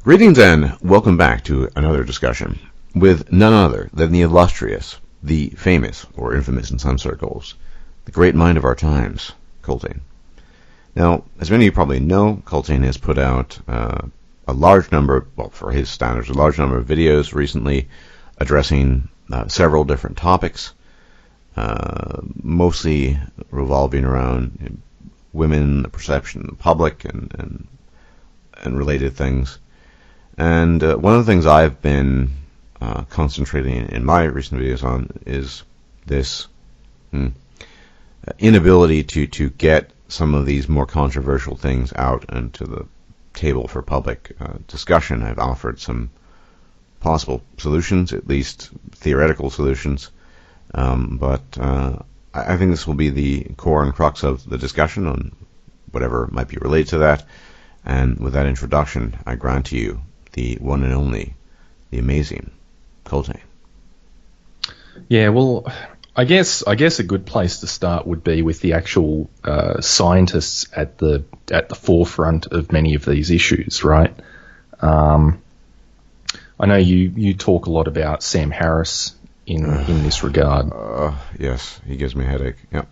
Greetings and welcome back to another discussion with none other than the illustrious, the famous, or infamous in some circles, the great mind of our times, Colttaine. Now, as many of you probably know, Colttaine has put out a large number, well, for his standards, a large number of videos recently addressing several different topics, mostly revolving around women, the perception of the public, and related things. And one of the things I've been concentrating in my recent videos on is this inability to get some of these more controversial things out into the table for public discussion. I've offered some possible solutions, at least theoretical solutions, but I think this will be the core and crux of the discussion on whatever might be related to that. And with that introduction, I grant to you the one and only, the amazing Colttaine. Yeah, well, I guess a good place to start would be with the actual scientists at the forefront of many of these issues, right? I know you talk a lot about Sam Harris in this regard. Yes, he gives me a headache. Yep.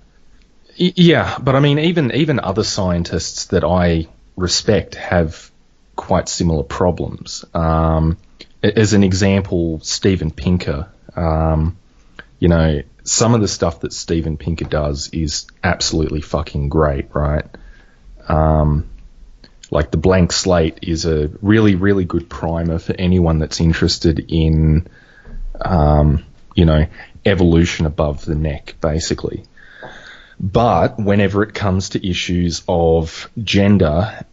Yeah, but I mean, even other scientists that I respect have quite similar problems. As an example, Steven Pinker. Some of the stuff that Steven Pinker does is absolutely fucking great, right? Like The Blank Slate is a really, really good primer for anyone that's interested in, evolution above the neck, basically. But whenever it comes to issues of gender,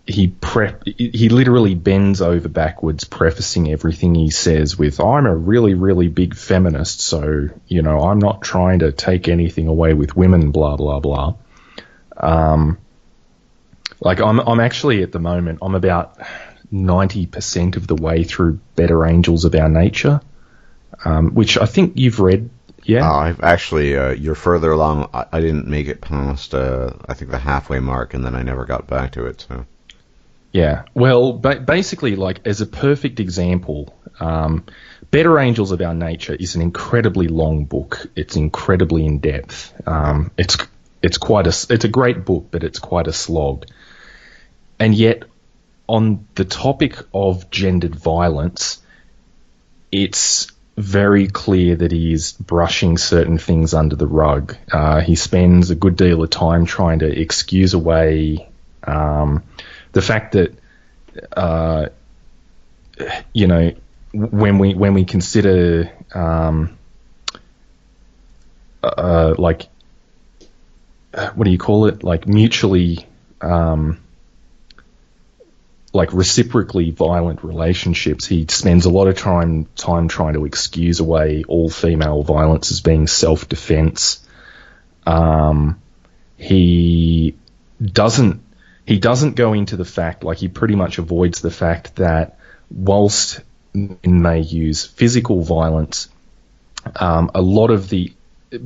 he literally bends over backwards prefacing everything he says with, I'm a really, really big feminist, so, I'm not trying to take anything away with women, blah, blah, blah. I'm actually at the moment, I'm about 90% of the way through Better Angels of Our Nature, which I think you've read. Yeah, I've actually, you're further along. I didn't make it past, I think, the halfway mark, and then I never got back to it. So, yeah. Well, basically, like as a perfect example, Better Angels of Our Nature is an incredibly long book. It's incredibly in depth. It's a great book, but it's quite a slog. And yet, on the topic of gendered violence, it's very clear that he is brushing certain things under the rug. He spends a good deal of time trying to excuse away the fact that, when we consider what do you call it? Like mutually, like reciprocally violent relationships, he spends a lot of time trying to excuse away all female violence as being self-defense. He doesn't go into the fact, like he pretty much avoids the fact that whilst men may use physical violence, a lot of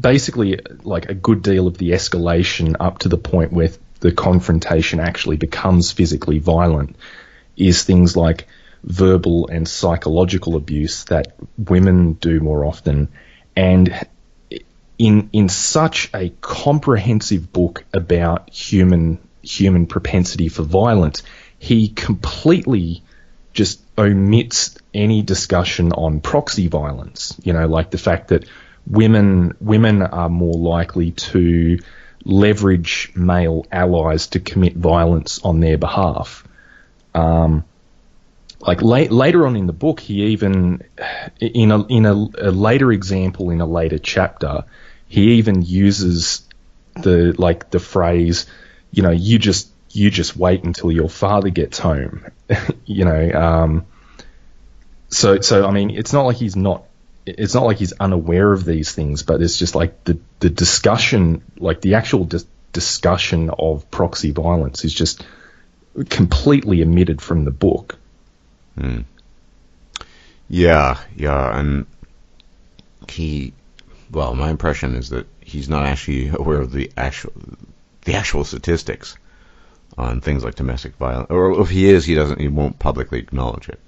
basically like a good deal of the escalation up to the point where the confrontation actually becomes physically violent is things like verbal and psychological abuse that women do more often. And in such a comprehensive book about human propensity for violence, he completely just omits any discussion on proxy violence, like the fact that women are more likely to leverage male allies to commit violence on their behalf. Later on in the book, he even, in a later example in a later chapter, he even uses the phrase, you just wait until your father gets home, So I mean, it's not like he's unaware of these things, but it's just like the discussion, like the actual discussion of proxy violence is just completely omitted from the book. Yeah, and my impression is that he's not actually aware of the actual statistics on things like domestic violence, or if he is, he won't publicly acknowledge it.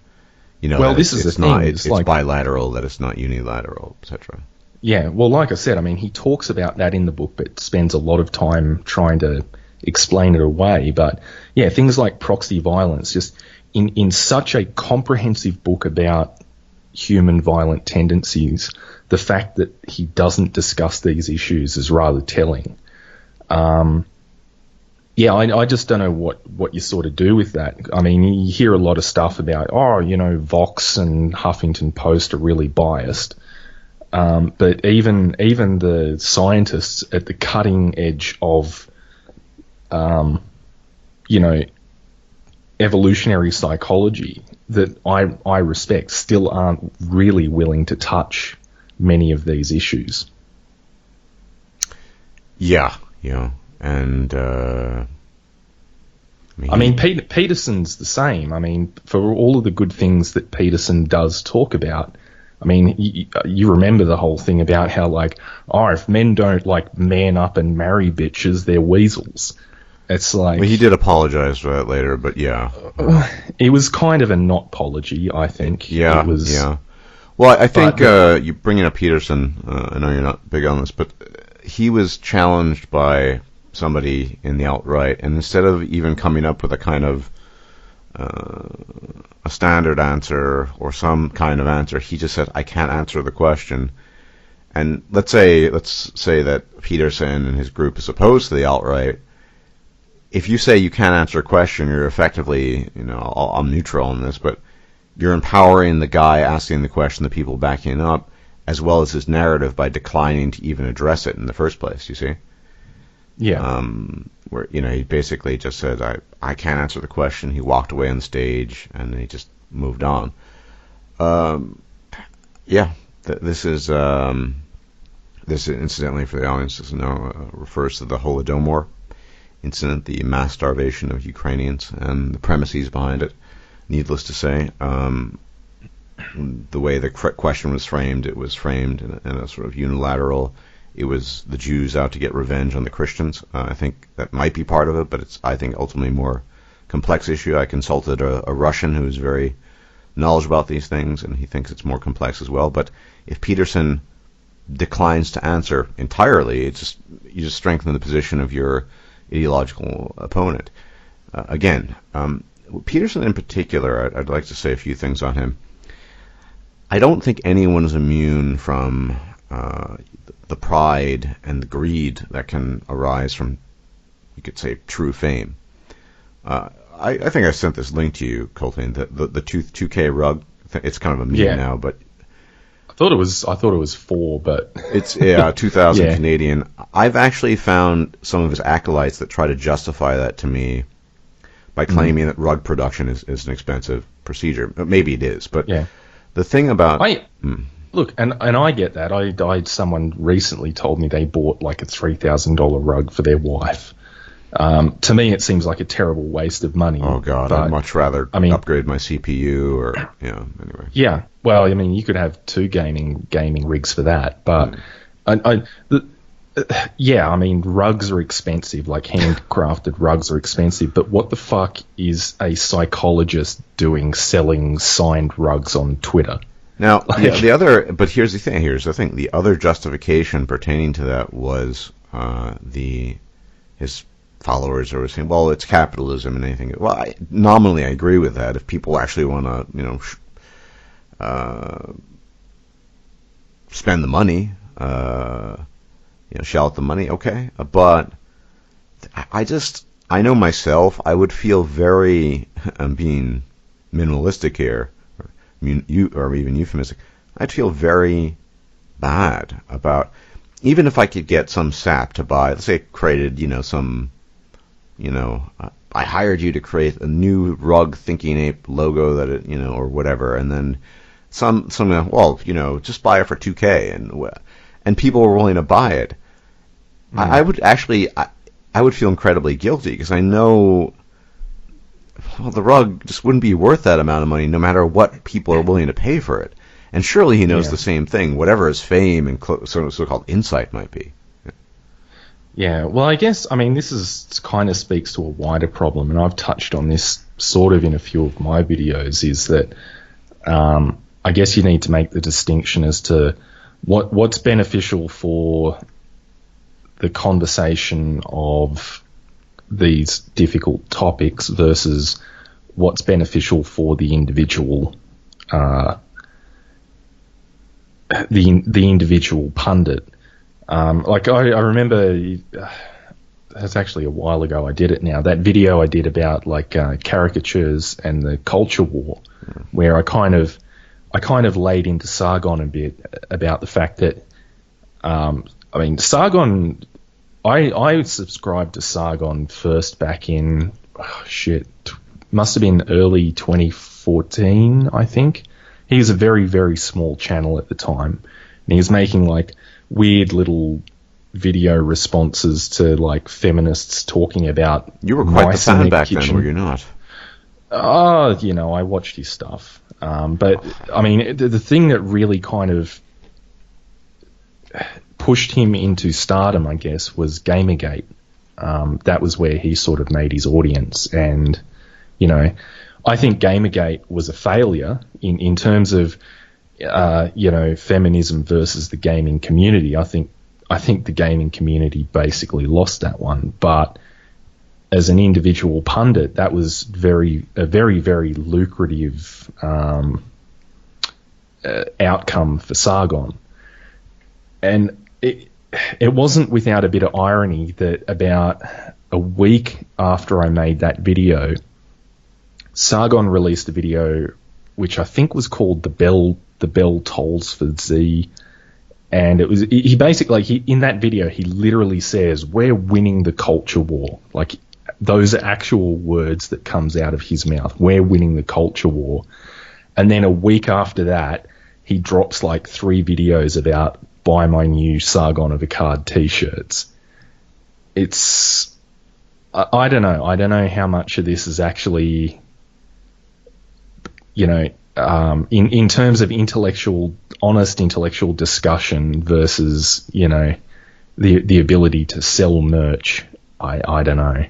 Well, this is the thing. It's like bilateral, that it's not unilateral, etc. Yeah, well, like I said, I mean, he talks about that in the book, but spends a lot of time trying to explain it away. But yeah, things like proxy violence, just in such a comprehensive book about human violent tendencies, the fact that he doesn't discuss these issues is rather telling. Yeah, I just don't know what you sort of do with that. I mean, you hear a lot of stuff about, Vox and Huffington Post are really biased. But even the scientists at the cutting edge of, evolutionary psychology that I respect still aren't really willing to touch many of these issues. Yeah. And Peterson's the same. I mean, for all of the good things that Peterson does talk about, I mean, you remember the whole thing about how, if men don't, man up and marry bitches, they're weasels. It's like... Well, he did apologize for that later, but yeah. It was kind of a not-apology, I think. Yeah, it was, yeah. Well, I think you bringing up Peterson, I know you're not big on this, but he was challenged by somebody in the alt-right, and instead of even coming up with a kind of a standard answer or some kind of answer, he just said, I can't answer the question. And let's say that Peterson and his group is opposed to the alt-right. If you say you can't answer a question, you're effectively, I'm neutral on this, but you're empowering the guy asking the question, the people backing up, as well as his narrative by declining to even address it in the first place, you see? Yeah. Where, he basically just said, I can't answer the question. He walked away on the stage, and he just moved on. This is incidentally, for the audience doesn't know, refers to the Holodomor incident, the mass starvation of Ukrainians, and the premises behind it. Needless to say, the way the question was framed, it was framed in a sort of unilateral. It was the Jews out to get revenge on the Christians. I think that might be part of it, but it's, I think, ultimately more complex issue. I consulted a Russian who is very knowledgeable about these things, and he thinks it's more complex as well. But if Peterson declines to answer entirely, you just strengthen the position of your ideological opponent. Peterson in particular, I'd like to say a few things on him. I don't think anyone is immune from the pride and the greed that can arise from, you could say, true fame. I think I sent this link to you, Colttaine, the 2K rug. It's kind of a meme now, but I thought it was 4, but it's 2000 Canadian. I've actually found some of his acolytes that try to justify that to me by claiming that rug production is an expensive procedure. Maybe it is, but the thing about look, and I get that. Someone recently told me they bought a $3,000 rug for their wife. To me, it seems like a terrible waste of money. Oh God, I'd much rather upgrade my CPU or anyway. Yeah, well, I mean, you could have 2 gaming rigs for that, but I mean, rugs are expensive. Handcrafted rugs are expensive. But what the fuck is a psychologist doing selling signed rugs on Twitter? Now, here's the thing. The other justification pertaining to that was his followers are saying, well, it's capitalism and anything. Well, nominally I agree with that. If people actually want to, spend the money, shell out the money, okay. But I know myself, I would feel very, I'm being minimalistic here, or even euphemistic, I'd feel very bad about, even if I could get some sap to buy, let's say created, I hired you to create a new rug Thinking-Ape logo that it, or whatever, and then some, just buy it for $2K, and people were willing to buy it. I would feel incredibly guilty because I know, the rug just wouldn't be worth that amount of money no matter what people are willing to pay for it. And surely he knows the same thing, whatever his fame and so-called insight might be. Yeah, well, I guess, I mean, this is kind of speaks to a wider problem, and I've touched on this sort of in a few of my videos, is that I guess you need to make the distinction as to what's beneficial for the conversation of these difficult topics versus what's beneficial for the individual, the individual pundit. Like I remember, that's actually a while ago I did it now, that video I did about like caricatures and the culture war, where I kind of laid into Sargon a bit about the fact that, I mean, Sargon, I subscribed to Sargon first back in, must have been early 2014, I think. He was a very, very small channel at the time, and he was making like weird little video responses to like feminists talking about. You were quite the fan back then, were you not? You know, I watched his stuff. But I mean, the thing that really kind of pushed him into stardom, I guess, was Gamergate. That was where he sort of made his audience, and you know, I think Gamergate was a failure in terms of you know, feminism versus the gaming community. I think the gaming community basically lost that one, but as an individual pundit, that was a very, very lucrative outcome for Sargon. And it wasn't without a bit of irony that about a week after I made that video, Sargon released a video which I think was called The Bell Tolls for Z. And it was, he basically, in that video, he literally says, "We're winning the culture war." Like, those are actual words that comes out of his mouth. We're winning the culture war. And then a week after that, he drops like 3 videos about buy my new Sargon of Akkad t-shirts. It's, I don't know. I don't know how much of this is actually, you know, in terms of honest intellectual discussion versus, you know, the ability to sell merch. I don't know.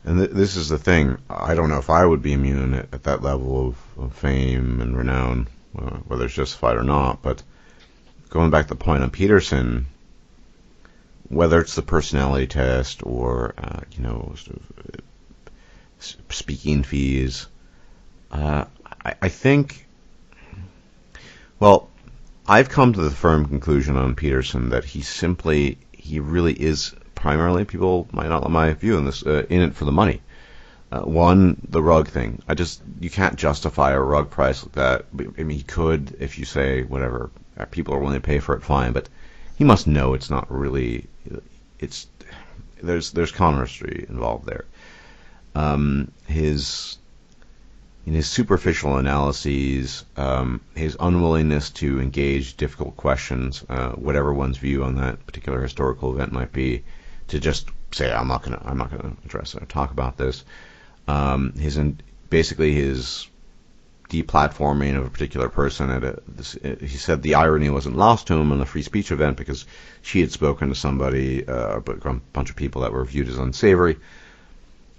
And this is the thing. I don't know if I would be immune at that level of fame and renown, whether it's justified or not. But going back to the point on Peterson, whether it's the personality test or you know, sort of speaking fees, I think. Well, I've come to the firm conclusion on Peterson that he really is primarily, people might not like my view on this, in it for the money. One, the rug thing. You can't justify a rug price like that. I mean, he could if you say whatever, people are willing to pay for it, fine, but he must know it's not really, there's conmestry involved there. In his superficial analyses, his unwillingness to engage difficult questions, whatever one's view on that particular historical event might be, to just say I'm not gonna address it or talk about this. Basically his deplatforming of a particular person he said the irony wasn't lost to him on the free speech event because she had spoken to somebody, a bunch of people that were viewed as unsavory.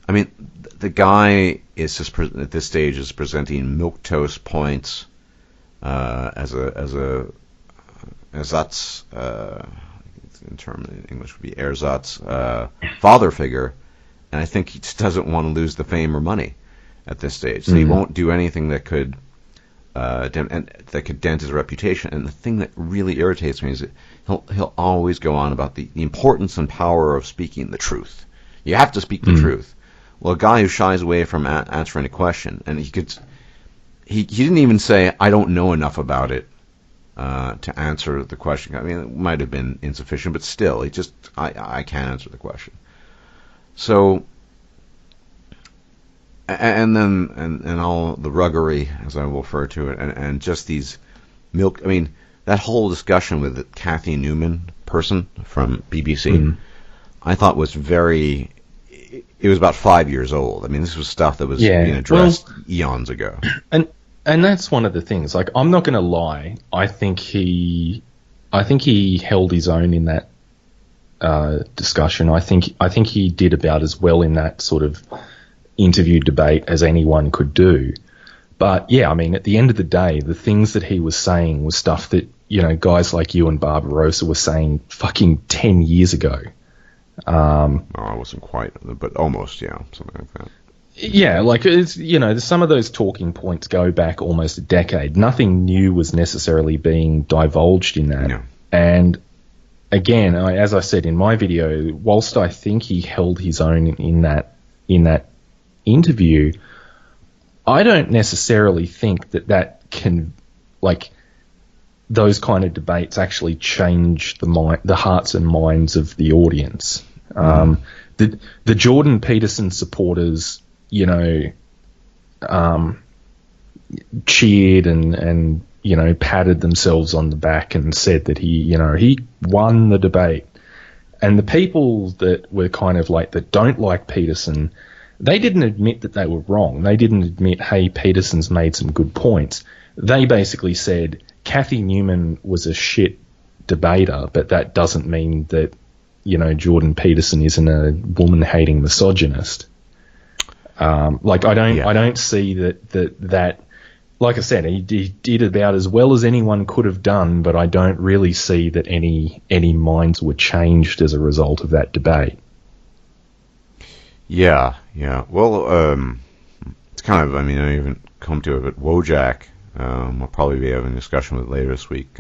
I mean, the guy is just at this stage is presenting milquetoast points as that's in English would be ersatz father figure, and I think he just doesn't want to lose the fame or money at this stage, so he won't do anything that could dent his reputation. And the thing that really irritates me is that he'll always go on about the importance and power of speaking the truth. You have to speak the truth. Well, a guy who shies away from answering a question, and he didn't even say, "I don't know enough about it to answer the question." I mean, it might have been insufficient, but still, I can't answer the question. So, and all the ruggery, as I will refer to it, and just these I mean, that whole discussion with the Kathy Newman person from BBC, I thought was very. It was about 5 years old. I mean, this was stuff that was being addressed eons ago. And that's one of the things. Like, I'm not going to lie. I think he held his own in discussion. I think he did about as well in that sort of interview debate as anyone could do. But yeah, I mean, at the end of the day, the things that he was saying was stuff that, you know, guys like you and Barbarossa were saying fucking 10 years ago. I wasn't quite, but almost, yeah, something like that. Yeah, like, it's, you know, some of those talking points go back almost a decade. Nothing new was necessarily being divulged in that. No. And again, as I said in my video, whilst I think he held his own in that interview, I don't necessarily think that can, like, those kind of debates actually change the hearts and minds of the audience. The Jordan Peterson supporters, you know, cheered and you know, patted themselves on the back and said that he won the debate. And the people that were kind of like, that don't like Peterson, they didn't admit that they were wrong. They didn't admit, hey, Peterson's made some good points. They basically said Kathy Newman was a shit debater, but that doesn't mean that, you know, Jordan Peterson isn't a woman-hating misogynist. Like, I don't see that. Like I said, he did about as well as anyone could have done, but I don't really see that any minds were changed as a result of that debate. Yeah. Well, it's kind of, I mean, I even come to it, but Wojak, I'll probably be having a discussion with later this week,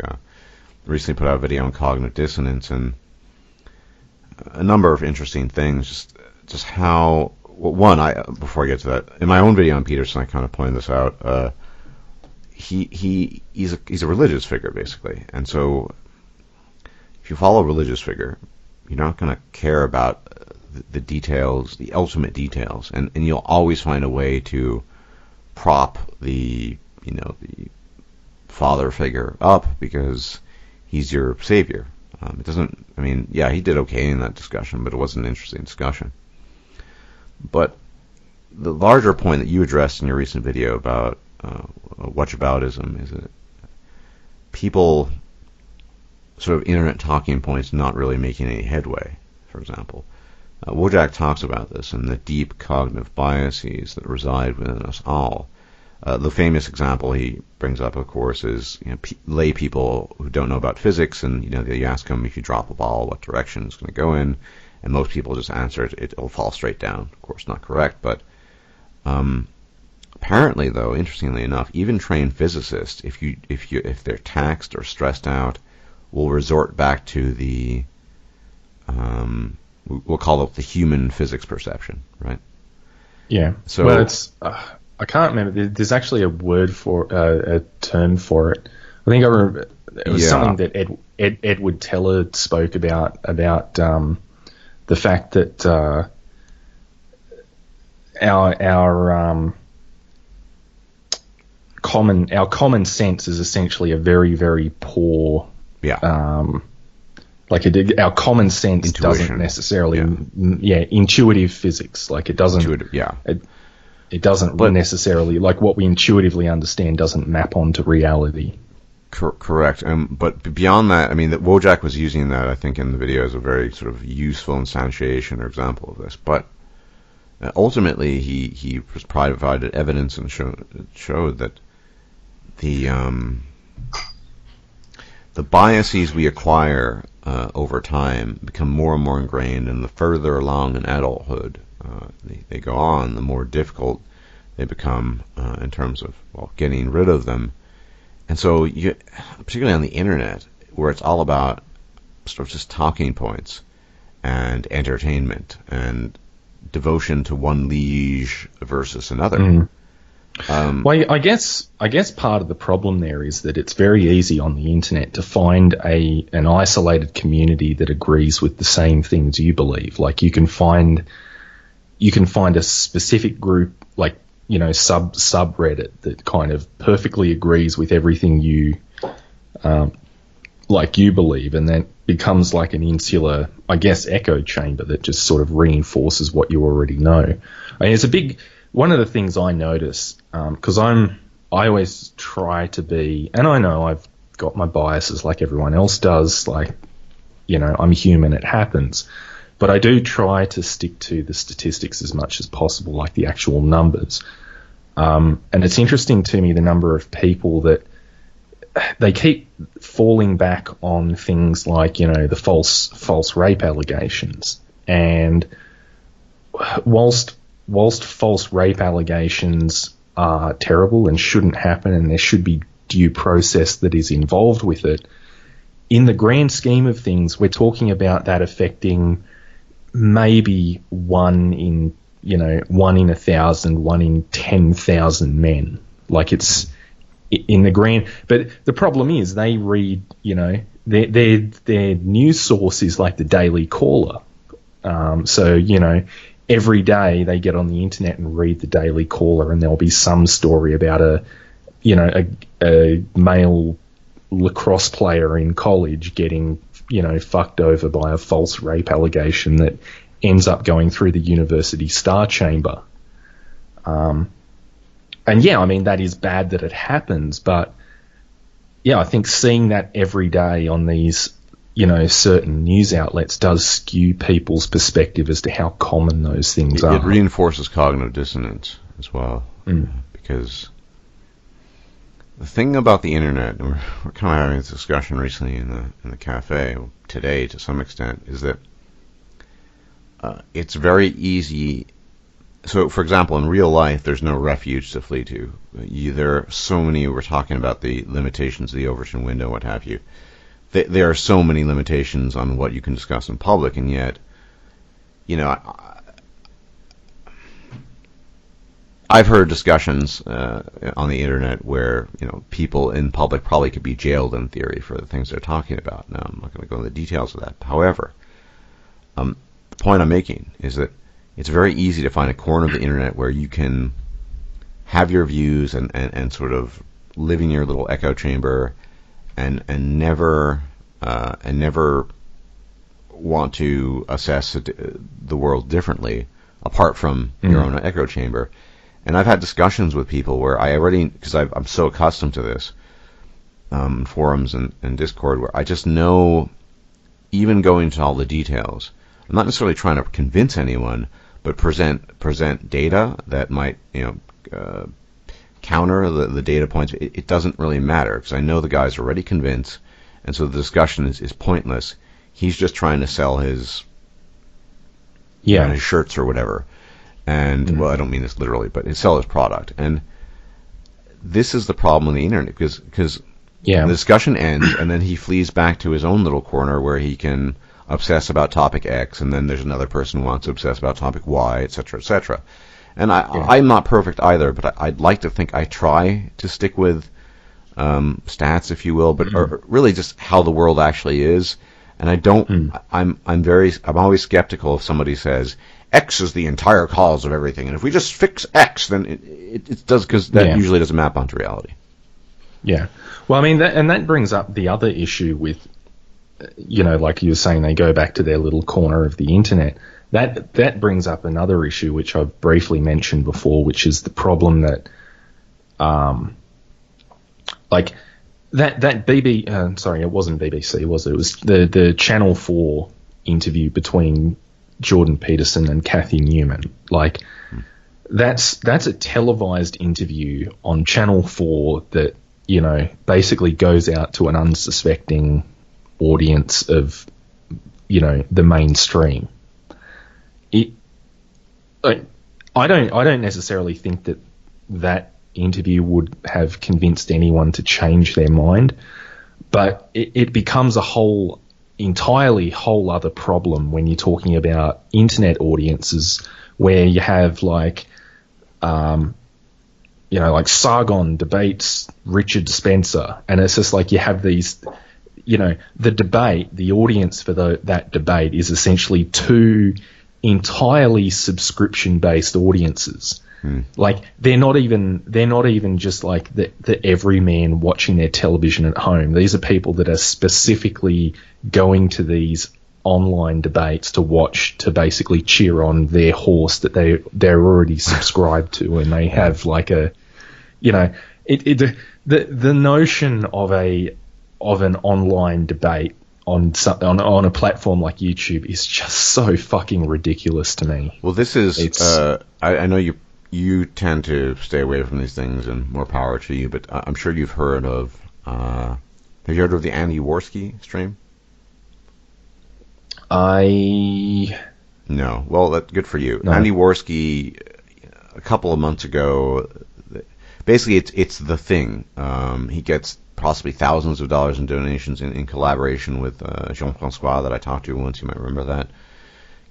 recently put out a video on cognitive dissonance and a number of interesting things, just how, well, one, before I get to that, in my own video on Peterson, I kind of pointed this out, he's a religious figure, basically, and so if you follow a religious figure, you're not going to care about the details, the ultimate details, and you'll always find a way to prop the father figure up because he's your savior. It doesn't, I mean, yeah, he did okay in that discussion, but it wasn't an interesting discussion. But the larger point that you addressed in your recent video about whataboutism is that people sort of internet talking points not really making any headway, for example. Wojak talks about this and the deep cognitive biases that reside within us all. The famous example he brings up, of course, is lay people who don't know about physics, and you ask them, if you drop a ball, what direction it's going to go in, and most people just answer it'll fall straight down. Of course, not correct, but apparently, though, interestingly enough, even trained physicists, if they're taxed or stressed out, will resort back to the we'll call it the human physics perception, right? Yeah. So, well, it's I can't remember. There's actually a word for a term for it. I think I remember it was something that Edward Teller spoke about the fact that our common sense is essentially a very, very poor. Yeah. Our common sense doesn't necessarily, intuitive physics. Like, it doesn't, it doesn't necessarily, like, what we intuitively understand doesn't map onto reality. Correct. But beyond that, I mean, that Wojak was using that, I think, in the video as a very sort of useful instantiation or example of this. But ultimately, he provided evidence and showed that the biases we acquire over time become more and more ingrained, and the further along in adulthood they go on, the more difficult they become in terms of getting rid of them. And so, particularly on the internet, where it's all about sort of just talking points and entertainment and devotion to one liege versus another. Mm. Well, I guess part of the problem there is that it's very easy on the internet to find an isolated community that agrees with the same things you believe. Like, you can find a specific group, like, subreddit that kind of perfectly agrees with everything you believe, and then becomes like an insular, I guess, echo chamber that just sort of reinforces what you already know. I mean, it's a big. One of the things I notice, because I always try to be, and I know I've got my biases like everyone else does, like, I'm human, it happens. But I do try to stick to the statistics as much as possible, like the actual numbers. And it's interesting to me the number of people that they keep falling back on things like, the false rape allegations. And whilst false rape allegations are terrible and shouldn't happen, and there should be due process that is involved with it, in the grand scheme of things, we're talking about that affecting maybe one in 1,000, 1 in 10,000 men. Like, it's in the grand. But the problem is they read, their news source is like the Daily Caller. So every day they get on the internet and read the Daily Caller, and there'll be some story about a male lacrosse player in college getting, fucked over by a false rape allegation that ends up going through the university star chamber. And yeah, I mean, that is bad that it happens, but yeah, I think seeing that every day on these, certain news outlets does skew people's perspective as to how common those things are. It reinforces cognitive dissonance as well, because the thing about the internet, and we're kind of having this discussion recently in the cafe today to some extent, is that it's very easy. So, for example, in real life, there's no refuge to flee to. There are so many. We're talking about the limitations of the Overton window, what have you. There are so many limitations on what you can discuss in public, and yet, I've heard discussions on the internet where people in public probably could be jailed in theory for the things they're talking about. Now, I'm not going to go into the details of that. However, the point I'm making is that it's very easy to find a corner of the internet where you can have your views and sort of live in your little echo chamber and never want to assess the world differently apart from your own echo chamber. And I've had discussions with people where because I'm so accustomed to this, forums and Discord, where I just know, even going into all the details, I'm not necessarily trying to convince anyone, but present data that might, counter the data points. It doesn't really matter, because I know the guy's already convinced, and so the discussion is pointless. He's just trying to sell his shirts or whatever. And, well, I don't mean this literally, but sell his product. And this is the problem on the internet, because the discussion ends, and then he flees back to his own little corner where he can obsess about topic X, and then there's another person who wants to obsess about topic Y, etc., etc. And I'm not perfect either, but I'd like to think I try to stick with stats, if you will, but or really just how the world actually is. And I don't. I'm always skeptical if somebody says X is the entire cause of everything, and if we just fix X, then it does, because that usually doesn't map onto reality. Yeah. Well, I mean, that brings up the other issue with, like you were saying, they go back to their little corner of the internet. That brings up another issue, which I've briefly mentioned before, which is the problem that, it wasn't BBC, was it? It was the Channel 4 interview between Jordan Peterson and Kathy Newman. Like, that's a televised interview on Channel 4 that, basically goes out to an unsuspecting audience of, the mainstream. I don't necessarily think that interview would have convinced anyone to change their mind, but it becomes a whole other problem when you're talking about internet audiences, where you have like Sargon debates Richard Spencer, and it's just like you have these, the audience for that debate is essentially two entirely subscription-based audiences. Like, they're not even just like the everyman watching their television at home. These are people that are specifically going to these online debates to watch, to basically cheer on their horse that they're already subscribed to, and they have like the notion of an online debate on a platform like YouTube is just so fucking ridiculous to me. Well, this is I know you tend to stay away from these things, and more power to you. But I'm sure you've heard of. Have you heard of the Andy Worski stream? No. Well, that's good for you. No. Andy Worski, a couple of months ago, basically it's the thing. He gets possibly thousands of dollars in donations in collaboration with Jean-François that I talked to once. You might remember that.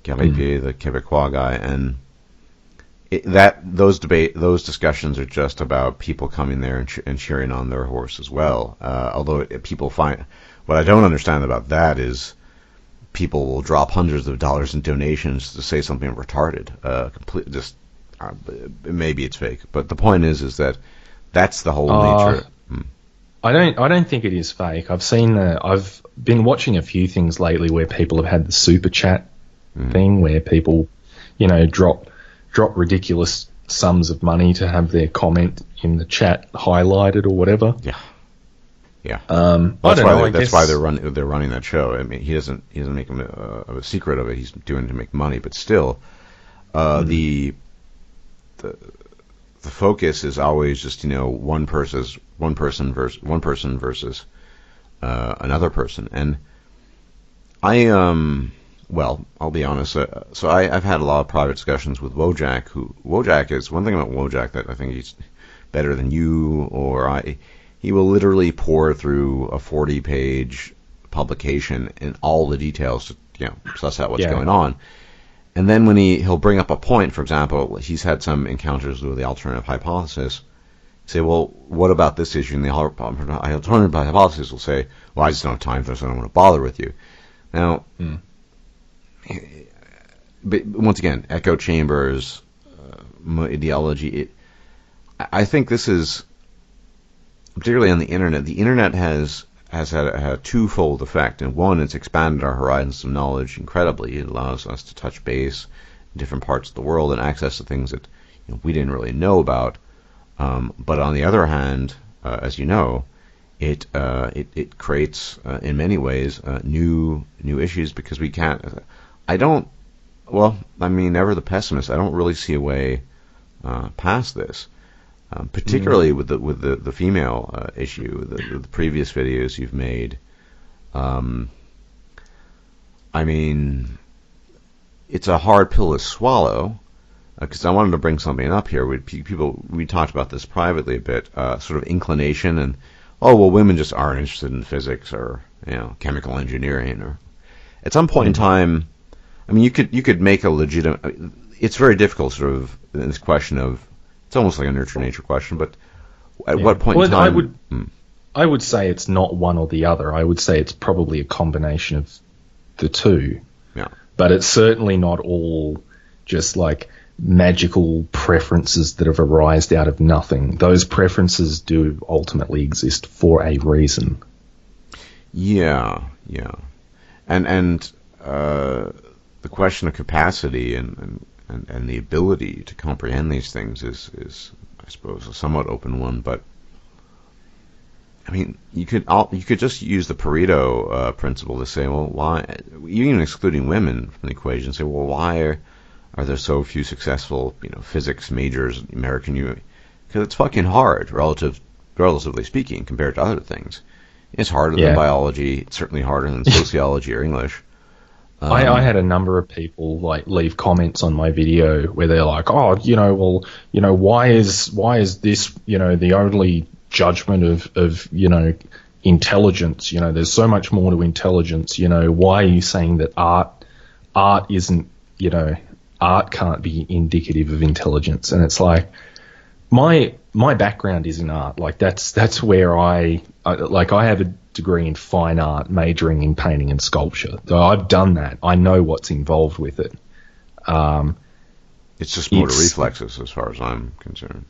Garripier, the Québécois guy. And those discussions are just about people coming there and cheering on their horse as well. Although people find... What I don't understand about that is people will drop hundreds of dollars in donations to say something retarded. Maybe it's fake, but the point is that that's the whole nature. I don't think it is fake. I've been watching a few things lately where people have had the super chat thing, where people, drop ridiculous sums of money to have their comment in the chat highlighted or whatever. Yeah. That's why they're running that show. I mean, he doesn't make a secret of it. He's doing it to make money, but still, the focus is always just one person versus another person. And I'll be honest. So I've had a lot of private discussions with Wojak. Wojak is one thing about Wojak that I think he's better than you or I. He will literally pour through a 40-page publication in all the details to suss out what's going on. And then when he'll bring up a point, for example, he's had some encounters with the alternative hypothesis. Say, well, what about this issue? And the alternative hypothesis will say, well, I just don't have time for this, so I don't want to bother with you. Now, but once again, echo chambers, ideology. I think this is... Particularly on the internet, has had a twofold effect. And one, it's expanded our horizons of knowledge incredibly. It allows us to touch base in different parts of the world and access to things that we didn't really know about. But on the other hand, as you know, it creates in many ways new issues because we can't. Never the pessimist. I don't really see a way past this. Particularly with the female issue, the previous videos you've made. It's a hard pill to swallow, because I wanted to bring something up here. We talked about this privately a bit, sort of inclination, and women just aren't interested in physics or chemical engineering, or at some point in time. I mean, you could make a legitimate. It's very difficult, sort of, in this question of. It's almost like a nurture-nature question, but at what point in time... I would say it's not one or the other. I would say it's probably a combination of the two. Yeah. But it's certainly not all just like magical preferences that have arisen out of nothing. Those preferences do ultimately exist for a reason. Yeah. And the question of capacity and the ability to comprehend these things is, I suppose, a somewhat open one. But I mean, you could just use the Pareto principle to say, well, why, even excluding women from the equation, say, well, why are there so few successful, physics majors in American U? Because it's fucking hard, relatively speaking, compared to other things. It's harder than biology. It's certainly harder than sociology or English. I had a number of people leave comments on my video where they're like, why is this, the only judgment of intelligence, there's so much more to intelligence, why are you saying that art isn't, art can't be indicative of intelligence? And it's like, my background is in art. Like that's where I have a degree in fine art, majoring in painting and sculpture. So I've done that. I know what's involved with it. It's just motor reflexes, as far as I'm concerned.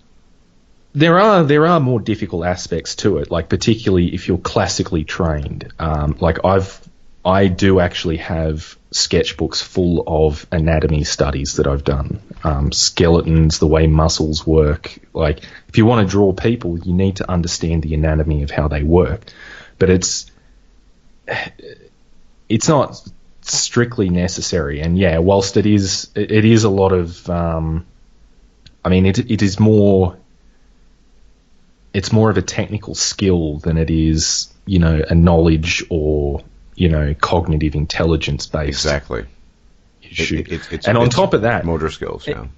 There are more difficult aspects to it, like particularly if you're classically trained. I do actually have sketchbooks full of anatomy studies that I've done, skeletons, the way muscles work. Like, if you want to draw people, you need to understand the anatomy of how they work. But it's not strictly necessary. And yeah, whilst it is a lot of, I mean, it is more. It's more of a technical skill than it is, you know, a knowledge or, you know, cognitive intelligence based issue. And on top of that, motor skills, yeah.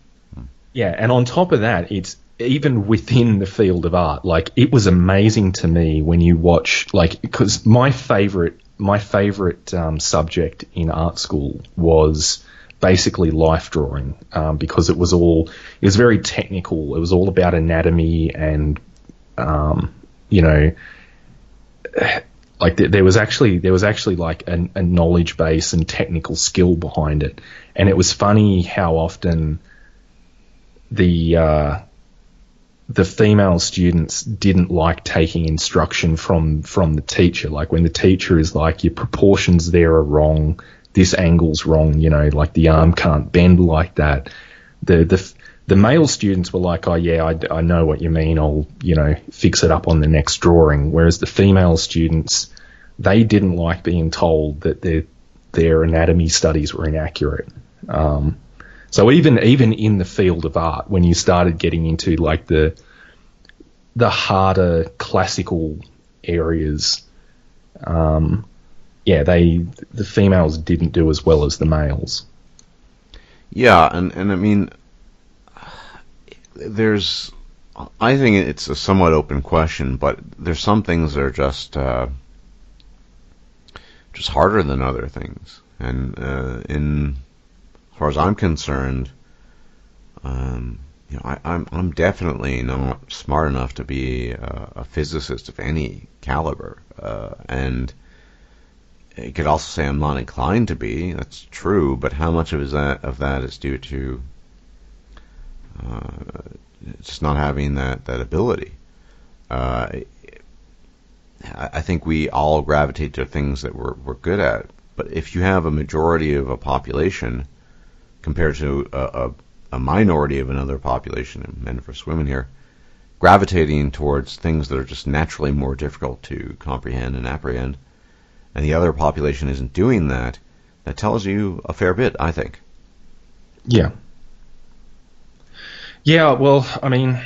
Yeah, and on top of that, it's even within the field of art. Like, it was amazing to me when you watch, like, because my favorite subject in art school was basically life drawing, because it was very technical. It was all about anatomy and, you know, like there was actually like a knowledge base and technical skill behind it. And it was funny how often the female students didn't like taking instruction from the teacher. Like, when the teacher is like, your proportions there are wrong, this angle's wrong, you know, like the arm can't bend like that. The male students were like, oh yeah, I know what you mean, I'll, you know, fix it up on the next drawing. Whereas the female students, they didn't like being told that their anatomy studies were inaccurate. So even in the field of art, when you started getting into like the harder classical areas, the females didn't do as well as the males. Yeah, and I mean, I think it's a somewhat open question, but there's some things that are just harder than other things. And as far as I'm concerned, you know, I'm definitely not smart enough to be a physicist of any caliber, and you could also say I'm not inclined to be. That's true, but how much of that is due to just not having that ability? I think we all gravitate to things that we're good at, but if you have a majority of a population compared to a minority of another population, men versus women here, gravitating towards things that are just naturally more difficult to comprehend and apprehend, and the other population isn't doing that, that tells you a fair bit, I think. Yeah. Yeah, well, I mean,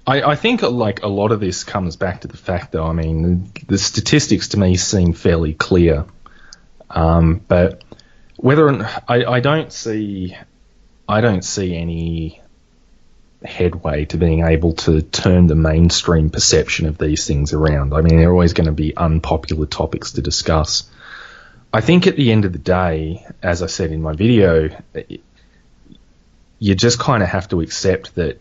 I think like a lot of this comes back to the fact, though, I mean, the statistics to me seem fairly clear, but I don't see any headway to being able to turn the mainstream perception of these things around. I mean, they're always going to be unpopular topics to discuss. I think at the end of the day, as I said in my video, you just kind of have to accept that,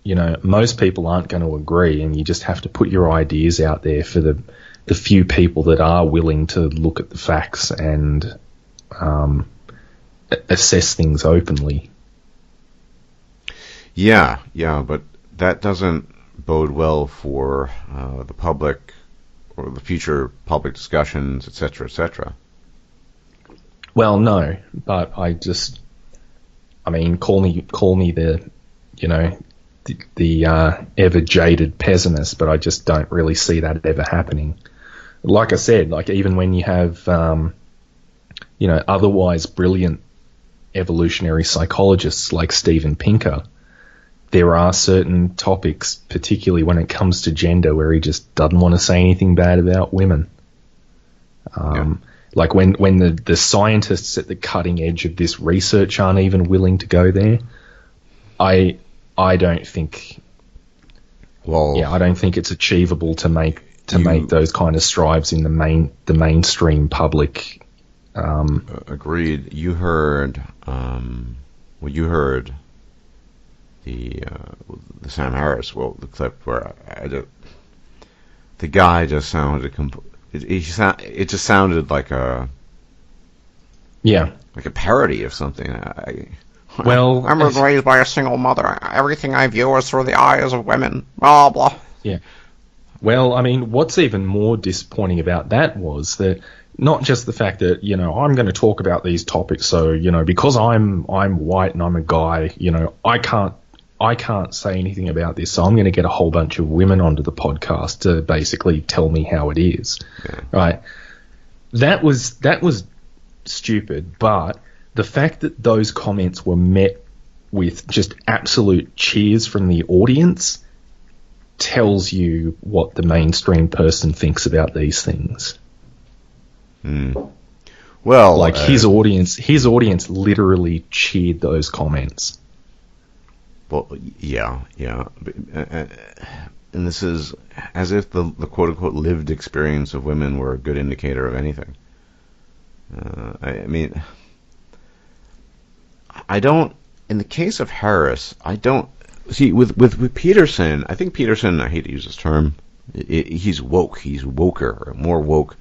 you know, most people aren't going to agree, and you just have to put your ideas out there for the few people that are willing to look at the facts and assess things openly. Yeah, but that doesn't bode well for the public or the future public discussions, etc., etc. Well, no, but I mean, call me the, you know, the ever jaded pessimist, but I just don't really see that ever happening. Like I said, like even when you have, you know, otherwise brilliant evolutionary psychologists like Steven Pinker, there are certain topics, particularly when it comes to gender, where he just doesn't want to say anything bad about women. Like when the scientists at the cutting edge of this research aren't even willing to go there, I don't think. Well, yeah, I don't think it's achievable to make those kind of strides in the mainstream public. Agreed. You heard, you heard the Sam Harris, the clip where the guy just sounded it just sounded like a parody of something. I'm raised by a single mother. Everything I view is through the eyes of women. Blah blah. Yeah. Well, I mean, what's even more disappointing about that was that not just the fact that, you know, I'm going to talk about these topics, so, you know, because I'm white and I'm a guy, you know, I can't say anything about this, so I'm going to get a whole bunch of women onto the podcast to basically tell me how it is, right? that was stupid, but the fact that those comments were met with just absolute cheers from the audience tells you what the mainstream person thinks about these things. Well, like his audience literally cheered those comments. Well, yeah. And this is as if the quote-unquote lived experience of women were a good indicator of anything. I mean, I don't, in the case of Harris, I don't, see, with Peterson, I think Peterson, I hate to use this term, he's woke, he's woker, more woke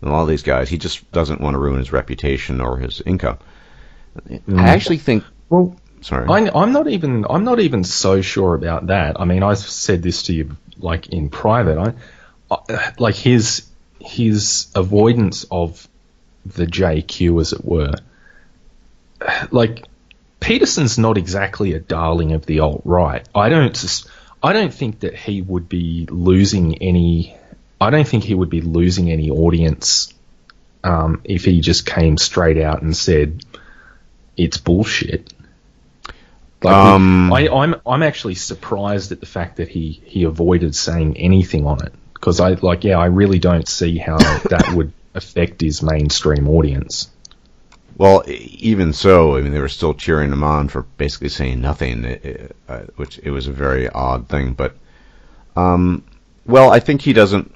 than all these guys. He just doesn't want to ruin his reputation or his income. I actually think, well, sorry. I'm not even so sure about that. I mean, I said this to you like in private. Like his avoidance of the JQ, as it were. Like Peterson's not exactly a darling of the alt-right. I don't think that he would be losing any. I don't think he would be losing any audience if he just came straight out and said it's bullshit. Like I'm actually surprised at the fact that he avoided saying anything on it, because I really don't see how that would affect his mainstream audience. Well, even so, I mean, they were still cheering him on for basically saying nothing, which it was a very odd thing. But, well, I think he doesn't.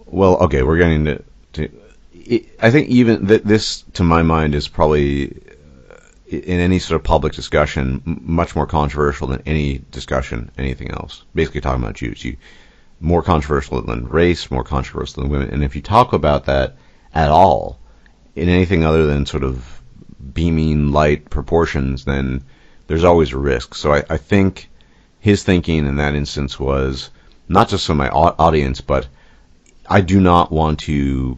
Well, okay, we're getting to I think even this, to my mind, is probably in any sort of public discussion much more controversial than any discussion, anything else. Basically, talking about Jews, more controversial than race, more controversial than women. And if you talk about that at all in anything other than sort of beaming light proportions, then there's always a risk. So I think his thinking in that instance was not just for my audience, but I do not want to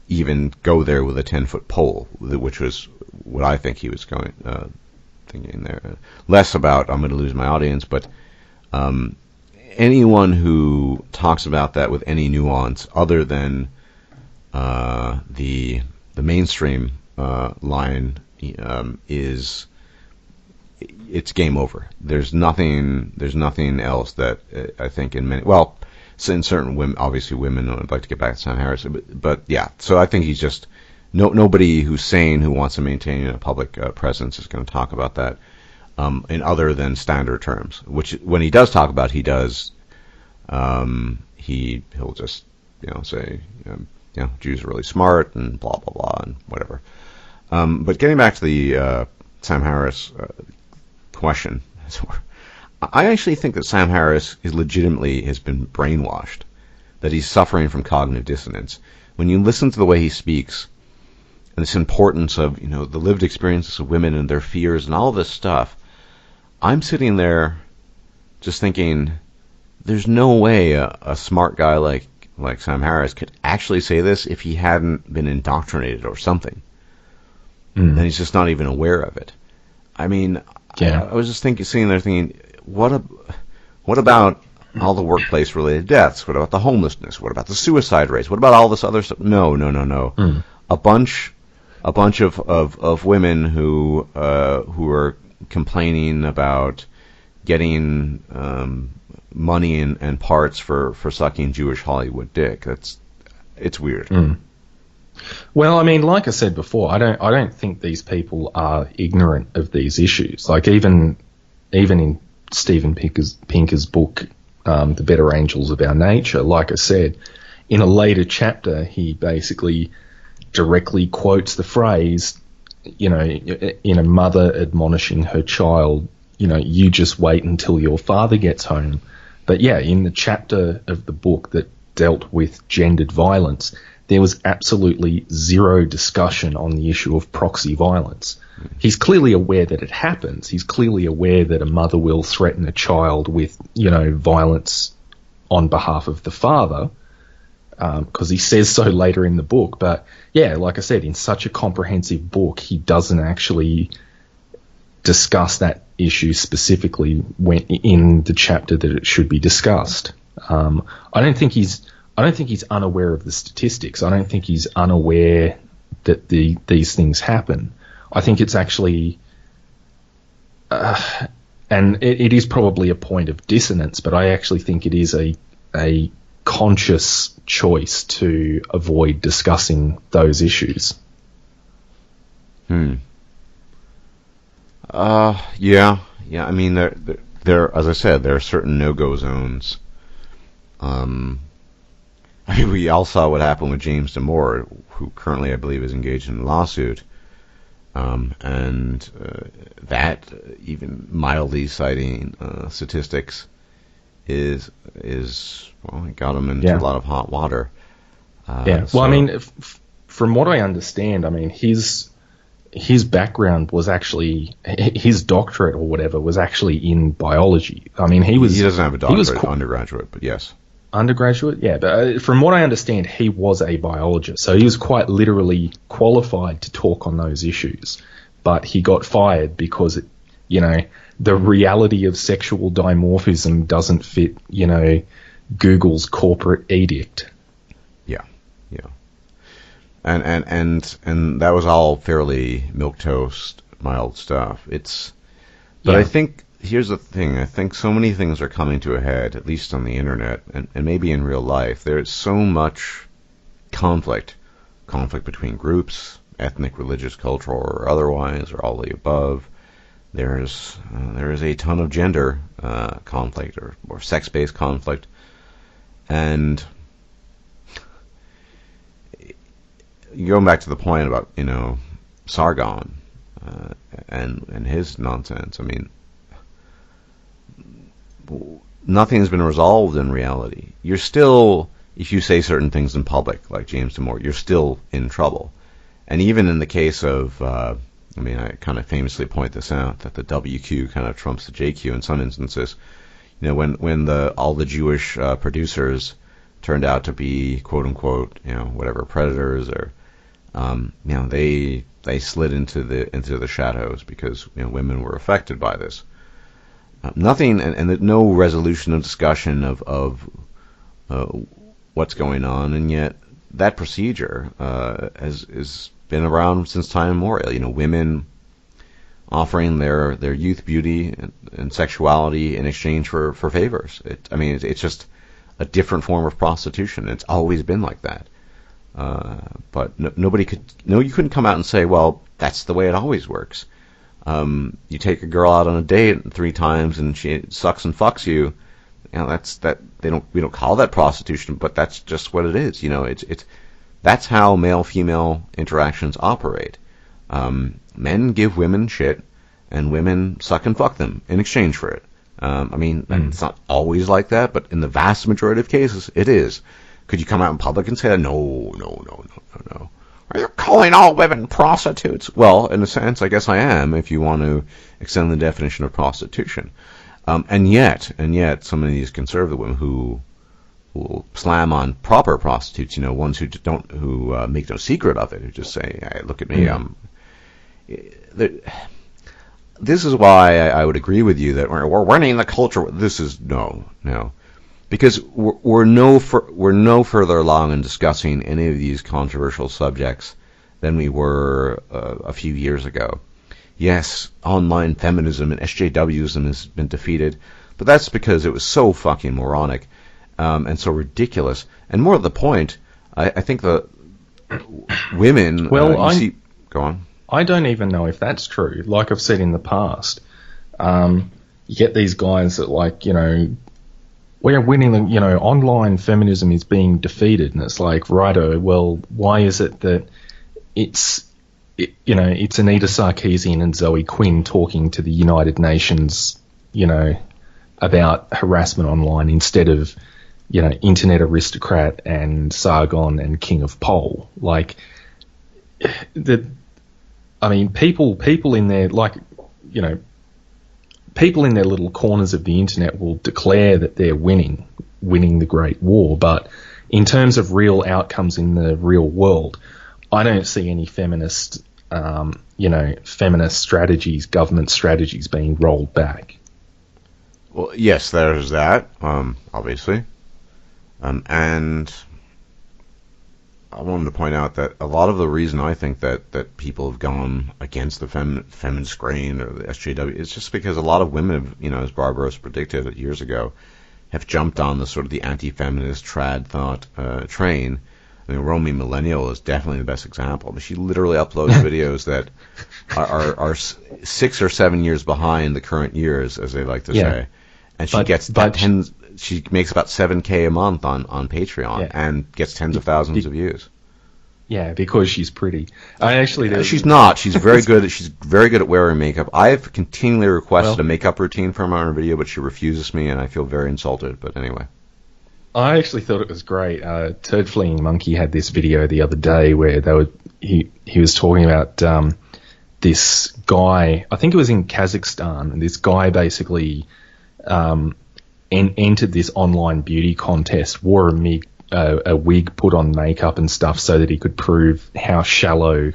even go there with a 10-foot pole, which was what I think he was thinking there. Less about I'm going to lose my audience, but anyone who talks about that with any nuance other than the mainstream line is it's game over. There's nothing else that I think in many, well, in certain women, obviously women would like to get back to Sam Harris, but yeah. So I think he's just nobody who's sane who wants to maintain a public presence is going to talk about that in other than standard terms. Which when he does talk about, he'll just say Jews are really smart and blah blah blah and whatever. But getting back to the Sam Harris question. I actually think that Sam Harris legitimately has been brainwashed, that he's suffering from cognitive dissonance. When you listen to the way he speaks, and this importance of the lived experiences of women and their fears and all this stuff, I'm sitting there just thinking, there's no way a smart guy like Sam Harris could actually say this if he hadn't been indoctrinated or something. And he's just not even aware of it. I mean, yeah. I was just sitting there thinking, what about all the workplace-related deaths? What about the homelessness? What about the suicide rates? What about all this other stuff? No. A bunch of women who are complaining about getting money and parts for sucking Jewish Hollywood dick. It's weird. Well, I mean, like I said before, I don't think these people are ignorant of these issues. Like even in Steven Pinker's book, The Better Angels of Our Nature, like I said, in a later chapter, he basically directly quotes the phrase, in a mother admonishing her child, you just wait until your father gets home. But yeah, in the chapter of the book that dealt with gendered violence, there was absolutely zero discussion on the issue of proxy violence. He's clearly aware that it happens. He's clearly aware that a mother will threaten a child with, violence on behalf of the father, because he says so later in the book. But yeah, like I said, in such a comprehensive book, he doesn't actually discuss that issue specifically when in the chapter that it should be discussed. I don't think he's I don't think he's unaware of the statistics. I don't think he's unaware that these things happen. I think it's actually, and it is probably a point of dissonance, but I actually think it is a conscious choice to avoid discussing those issues. Yeah. I mean, there, as I said, there are certain no-go zones. I mean, we all saw what happened with James Damore, who currently, I believe, is engaged in a lawsuit, and that even mildly citing statistics is well, it got him into a lot of hot water. Well, I mean, from what I understand, I mean, his background was actually, his doctorate or whatever was actually in biology. I mean, he doesn't have a doctorate, undergraduate, but yes. Undergraduate, yeah. But from what I understand, he was a biologist, so he was quite literally qualified to talk on those issues. But he got fired because, the reality of sexual dimorphism doesn't fit, Google's corporate edict. Yeah. And that was all fairly milquetoast, mild stuff. But I think, here's the thing, I think so many things are coming to a head, at least on the internet, and maybe in real life. There's so much conflict between groups, ethnic, religious, cultural, or otherwise, or all the above. There is a ton of gender conflict or sex-based conflict, and going back to the point about Sargon and his nonsense. I mean, nothing's been resolved in reality. You're still, if you say certain things in public, like James Damore, you're still in trouble. And even in the case of, I kind of famously point this out, that the WQ kind of trumps the JQ in some instances. When all the Jewish producers turned out to be quote unquote, whatever, predators, or they slid into the shadows because women were affected by this. Nothing, and no resolution of discussion of what's going on, and yet that procedure has been around since time immemorial. Women offering their youth, beauty, and sexuality in exchange for favors. It's just a different form of prostitution. It's always been like that. But you couldn't come out and say, well, that's the way it always works. You take a girl out on a date 3 times and she sucks and fucks you. We don't call that prostitution, but that's just what it is. That's how male-female interactions operate. Men give women shit, and women suck and fuck them in exchange for it. It's not always like that, but in the vast majority of cases, it is. Could you come out in public and say that? No. Are you calling all women prostitutes? Well, in a sense, I guess I am, if you want to extend the definition of prostitution. And yet, some of these conservative women who will slam on proper prostitutes, ones who make no secret of it, who just say, hey, look at me, this is why I would agree with you that we're winning the culture. This is no, because we're no further along in discussing any of these controversial subjects than we were a few years ago. Yes, online feminism and SJWism has been defeated, but that's because it was so fucking moronic and so ridiculous. And more to the point, I think the women. Well, go on. I don't even know if that's true. Like I've said in the past, you get these guys that we're winning the, online feminism is being defeated, and it's like, righto, well, why is it that it's Anita Sarkeesian and Zoe Quinn talking to the United Nations, about harassment online instead of, internet aristocrat and Sargon and King of Pole? People in their people in their little corners of the internet will declare that they're winning the Great War, but in terms of real outcomes in the real world, I don't see any feminist strategies, government strategies being rolled back. Well, yes, there's that, obviously. And I wanted to point out that a lot of the reason I think that people have gone against the feminist grain or the SJW is just because a lot of women, as Barbaros predicted years ago, have jumped on the sort of the anti-feminist trad thought train. I mean, Romy Millennial is definitely the best example. But she literally uploads videos that are 6 or 7 years behind the current years, as they like to say, and she makes about $7,000 a month on Patreon and gets tens of thousands of views. Yeah, because she's pretty. She's not. She's very good. She's very good at wearing makeup. I've continually requested a makeup routine from her on her video, but she refuses me, and I feel very insulted. But anyway, I actually thought it was great. Turd Fleeing Monkey had this video the other day where he was talking about this guy. I think it was in Kazakhstan, and this guy basically entered this online beauty contest, wore a wig, put on makeup and stuff so that he could prove how shallow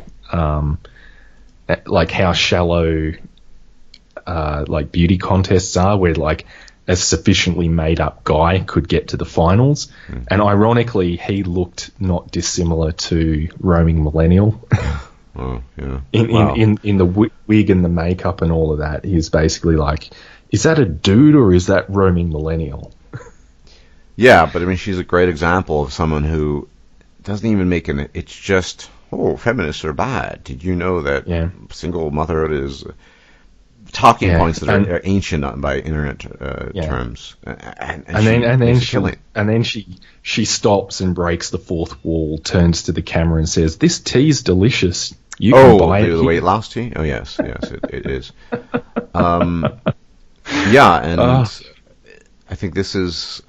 beauty contests are, where like a sufficiently made up guy could get to the finals. And ironically, he looked not dissimilar to Roaming Millennial. Oh, yeah. In the wig and the makeup and all of that. He's basically like, is that a dude or is that Roaming Millennial? Yeah, but I mean, she's a great example of someone who doesn't even make it's just, feminists are bad. Did you know that single motherhood is talking points that are ancient by internet terms? And then she stops and breaks the fourth wall, turns to the camera and says, "This tea's delicious. You can buy it." The weight loss tea? Oh, yes, it is. And I think this is,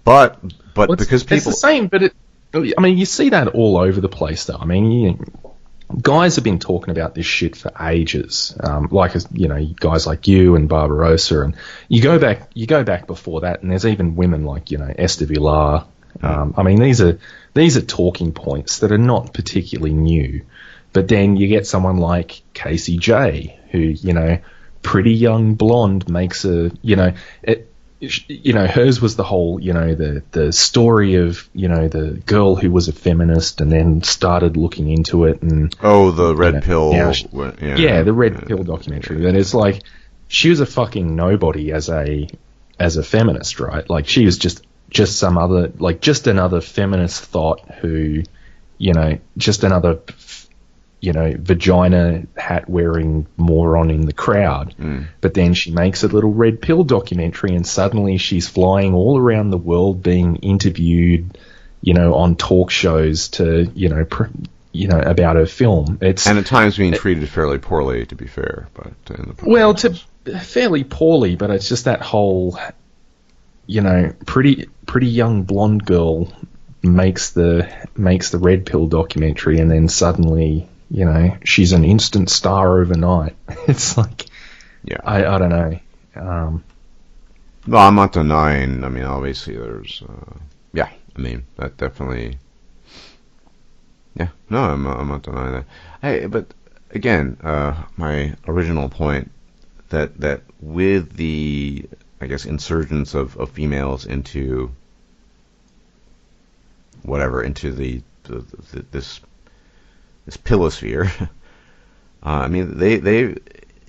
but because people, it's the same. But you see that all over the place, though. I mean, guys have been talking about this shit for ages. Guys like you and Barbarossa, and you go back before that, and there's even women like Esther Villar. I mean, these are talking points that are not particularly new. But then you get someone like Casey J, who pretty young blonde makes hers was the whole the story of the girl who was a feminist and then started looking into it and the red pill the red pill documentary. That it's like she was a fucking nobody as a feminist, right? Like she was just some other, like just another feminist thought who just another vagina hat wearing moron in the crowd. But then she makes a little red pill documentary and suddenly she's flying all around the world being interviewed, on talk shows to, about her film. And at times being treated fairly poorly, to be fair. Fairly poorly, but it's just that whole, pretty young blonde girl makes the red pill documentary and then suddenly she's an instant star overnight. It's like, I don't know. No, I'm not denying. I mean, obviously there's, that definitely. Yeah, no, I'm not denying that. Hey, but again, my original point that with the, I guess, insurgence of females into this pilosphere. I mean,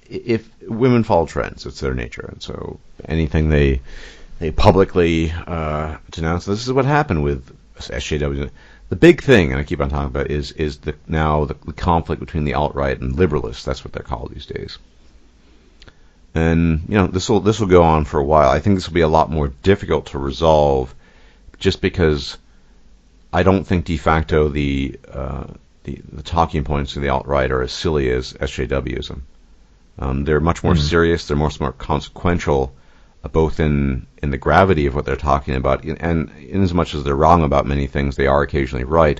if women follow trends, it's their nature, and so anything they publicly denounce. This is what happened with SJW. The big thing, and I keep on talking about, is the conflict between the alt-right and liberalists. That's what they're called these days. And this will go on for a while. I think this will be a lot more difficult to resolve, just because I don't think de facto the talking points of the alt-right are as silly as SJWism. They're much more serious. They're much more consequential, both in the gravity of what they're talking about, and in as much as they're wrong about many things, they are occasionally right.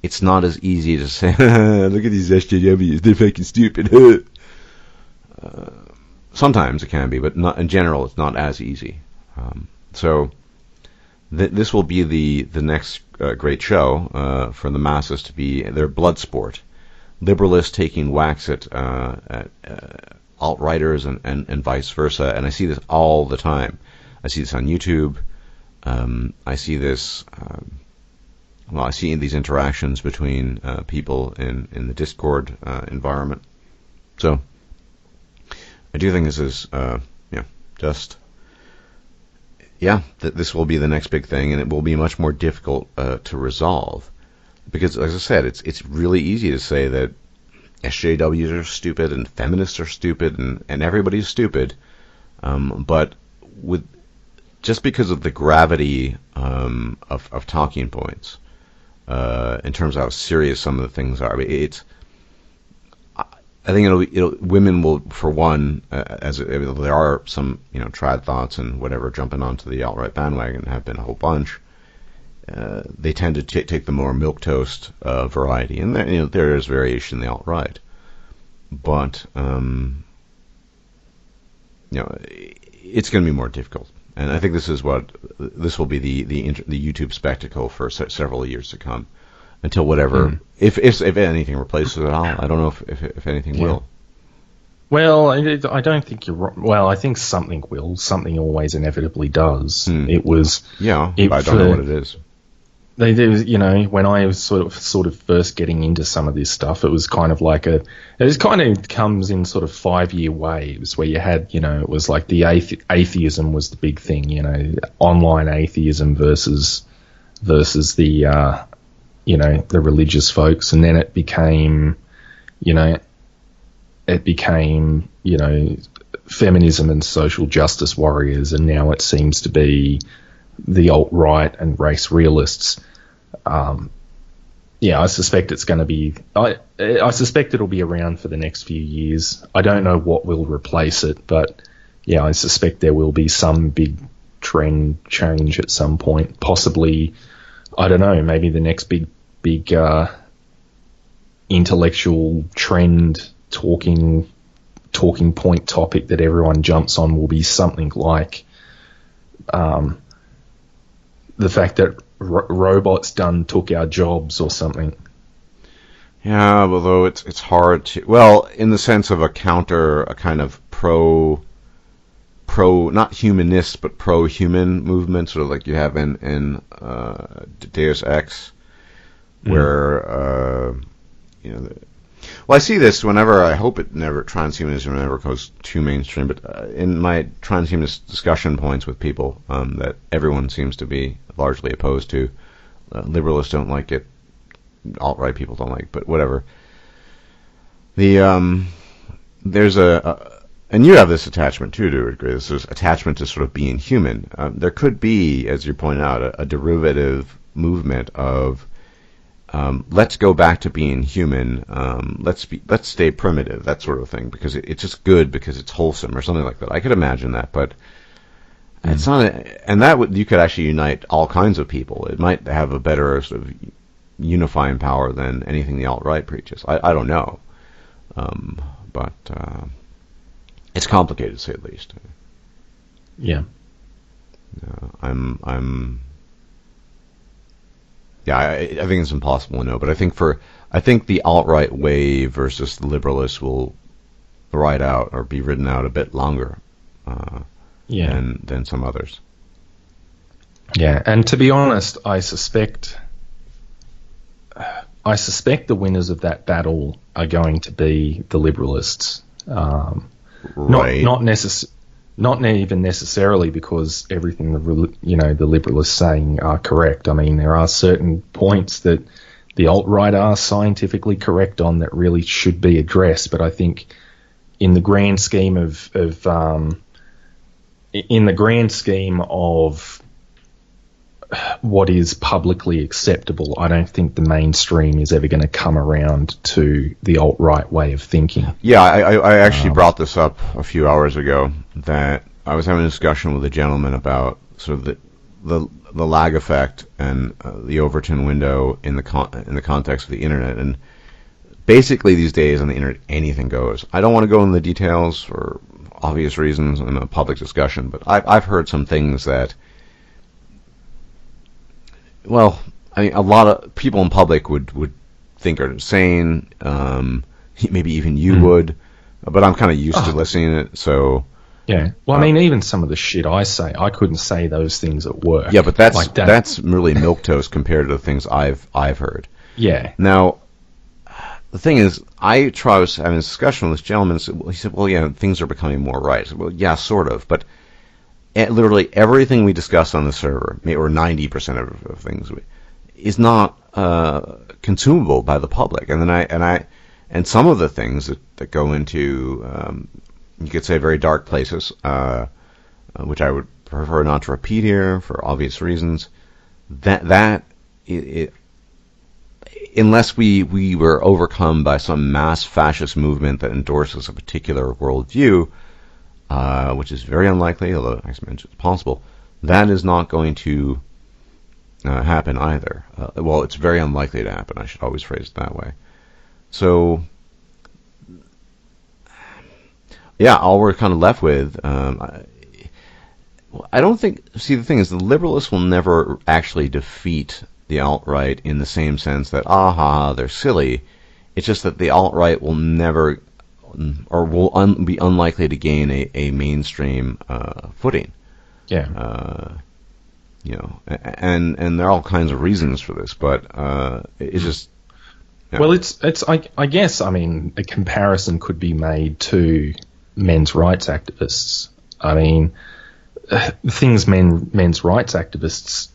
It's not as easy to say, look at these SJWs, they're fucking stupid. Sometimes it can be, but not in general. It's not as easy. So this will be the next great show for the masses to be their blood sport. Liberalists taking whacks at alt-righters and vice versa. And I see this all the time. I see this on YouTube. I see this. I see these interactions between people in the Discord environment. So I do think this is, this will be the next big thing, and it will be much more difficult to resolve. Because, as I said, it's really easy to say that SJWs are stupid and feminists are stupid and everybody's stupid, but just because of the gravity of talking points, in terms of how serious some of the things are, I think women will, for one, there are some trad thoughts and whatever jumping onto the alt-right bandwagon, have been a whole bunch. They tend to take the more milquetoast variety, and there is variation in the alt-right, but it's going to be more difficult, and I think this will be the YouTube spectacle for several years to come, until whatever, if anything replaces it all. I don't know if anything will. Well, I don't think you're wrong. Well, I think something will. Something always inevitably does. It was. Yeah, I don't know what it is. When I was sort of first getting into some of this stuff, it was kind of like it kind of comes in sort of 5-year waves where you had, it was like the atheism was the big thing, online atheism versus the, the religious folks. And then it became, feminism and social justice warriors. And now it seems to be the alt-right and race realists. I suspect it's going to be. I suspect it'll be around for the next few years. I don't know what will replace it, but I suspect there will be some big trend change at some point. Possibly, I don't know. Maybe the next big intellectual trend talking point topic that everyone jumps on will be something like the fact that robots took our jobs or something. Yeah, although it's hard to, well, in the sense of a kind of pro, not humanist, but pro-human movement, sort of like you have in Deus Ex, where, I see this whenever, I hope transhumanism never goes too mainstream, but in my transhumanist discussion points with people that everyone seems to be largely opposed to, liberalists don't like it, alt-right people don't like it, but whatever. There's and you have this attachment too, to a degree, this is attachment to sort of being human. There could be, as you point out, a derivative movement of let's go back to being human. Let's stay primitive, that sort of thing, because it's just good because it's wholesome or something like that. I could imagine that, but it's not. And you could actually unite all kinds of people. It might have a better sort of unifying power than anything the alt-right preaches. I don't know, but it's complicated to say the least. Yeah. I think it's impossible to know, but I think the alt-right wave versus the liberalists will ride out or be ridden out a bit longer than some others. Yeah, and to be honest, I suspect the winners of that battle are going to be the liberalists. Right. Not even necessarily because everything the liberalists saying are correct. I mean, there are certain points that the alt-right are scientifically correct on that really should be addressed. But I think in the grand scheme of what is publicly acceptable, I don't think the mainstream is ever going to come around to the alt-right way of thinking. Yeah, I actually brought this up a few hours ago, that I was having a discussion with a gentleman about sort of the lag effect and the Overton window in the context of the internet. And basically these days on the internet, anything goes. I don't want to go into the details for obvious reasons in a public discussion, but I've heard some things that, well, I mean, a lot of people in public would think are insane. Maybe even you would, but I'm kind of used to listening to it. So, Yeah. Well, I mean, even some of the shit I say, I couldn't say those things at work. Yeah, but that's like that. That's really milquetoast compared to the things I've heard. Yeah. Now, the thing is, I was having a discussion with this gentleman. He said, "Well, yeah, things are becoming more right." I said, well, yeah, sort of, but literally everything we discuss on the server, or 90% of things, is not consumable by the public. And then and some of the things that go into, you could say, very dark places, which I would prefer not to repeat here for obvious reasons. Unless we were overcome by some mass fascist movement that endorses a particular worldview, which is very unlikely, although I mentioned it's possible, that is not going to happen either. Well, it's very unlikely to happen. I should always phrase it that way. So, yeah, all we're kind of left with, I don't think, see, the thing is, the liberalists will never actually defeat the alt-right in the same sense that, they're silly. It's just that the alt-right will never, or will be unlikely to gain a mainstream footing. Yeah. And there are all kinds of reasons for this, but it's just... Yeah. Well, I guess, I mean, a comparison could be made to men's rights activists. I mean, things men's rights activists,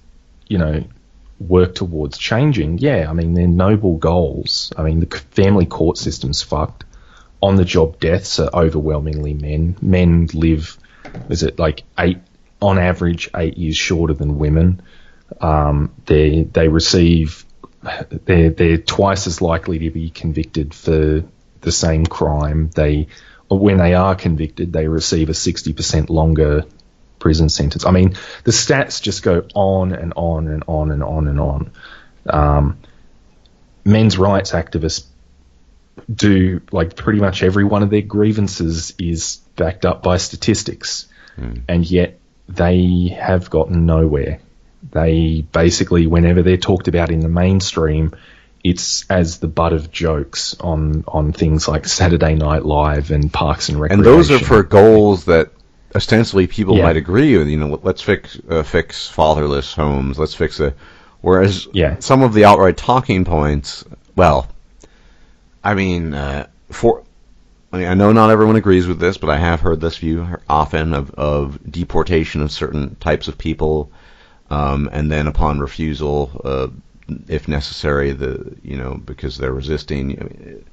work towards changing, yeah, I mean, they're noble goals. I mean, the family court system's fucked. On-the-job deaths are overwhelmingly men. Men live, on average, 8 years shorter than women. They're twice as likely to be convicted for the same crime. When they are convicted, they receive a 60% longer prison sentence. I mean, the stats just go on and on and on and on and on. Men's rights activists do, pretty much every one of their grievances is backed up by statistics, and yet they have gotten nowhere. They basically, whenever they're talked about in the mainstream, it's as the butt of jokes on things like Saturday Night Live and Parks and Recreation. And those are for goals that ostensibly people might agree with. Let's fix fatherless homes. Let's fix whereas some of the outright talking points, well, I mean, I know not everyone agrees with this, but I have heard this view often of deportation of certain types of people, and then upon refusal, if necessary, because they're resisting. I mean,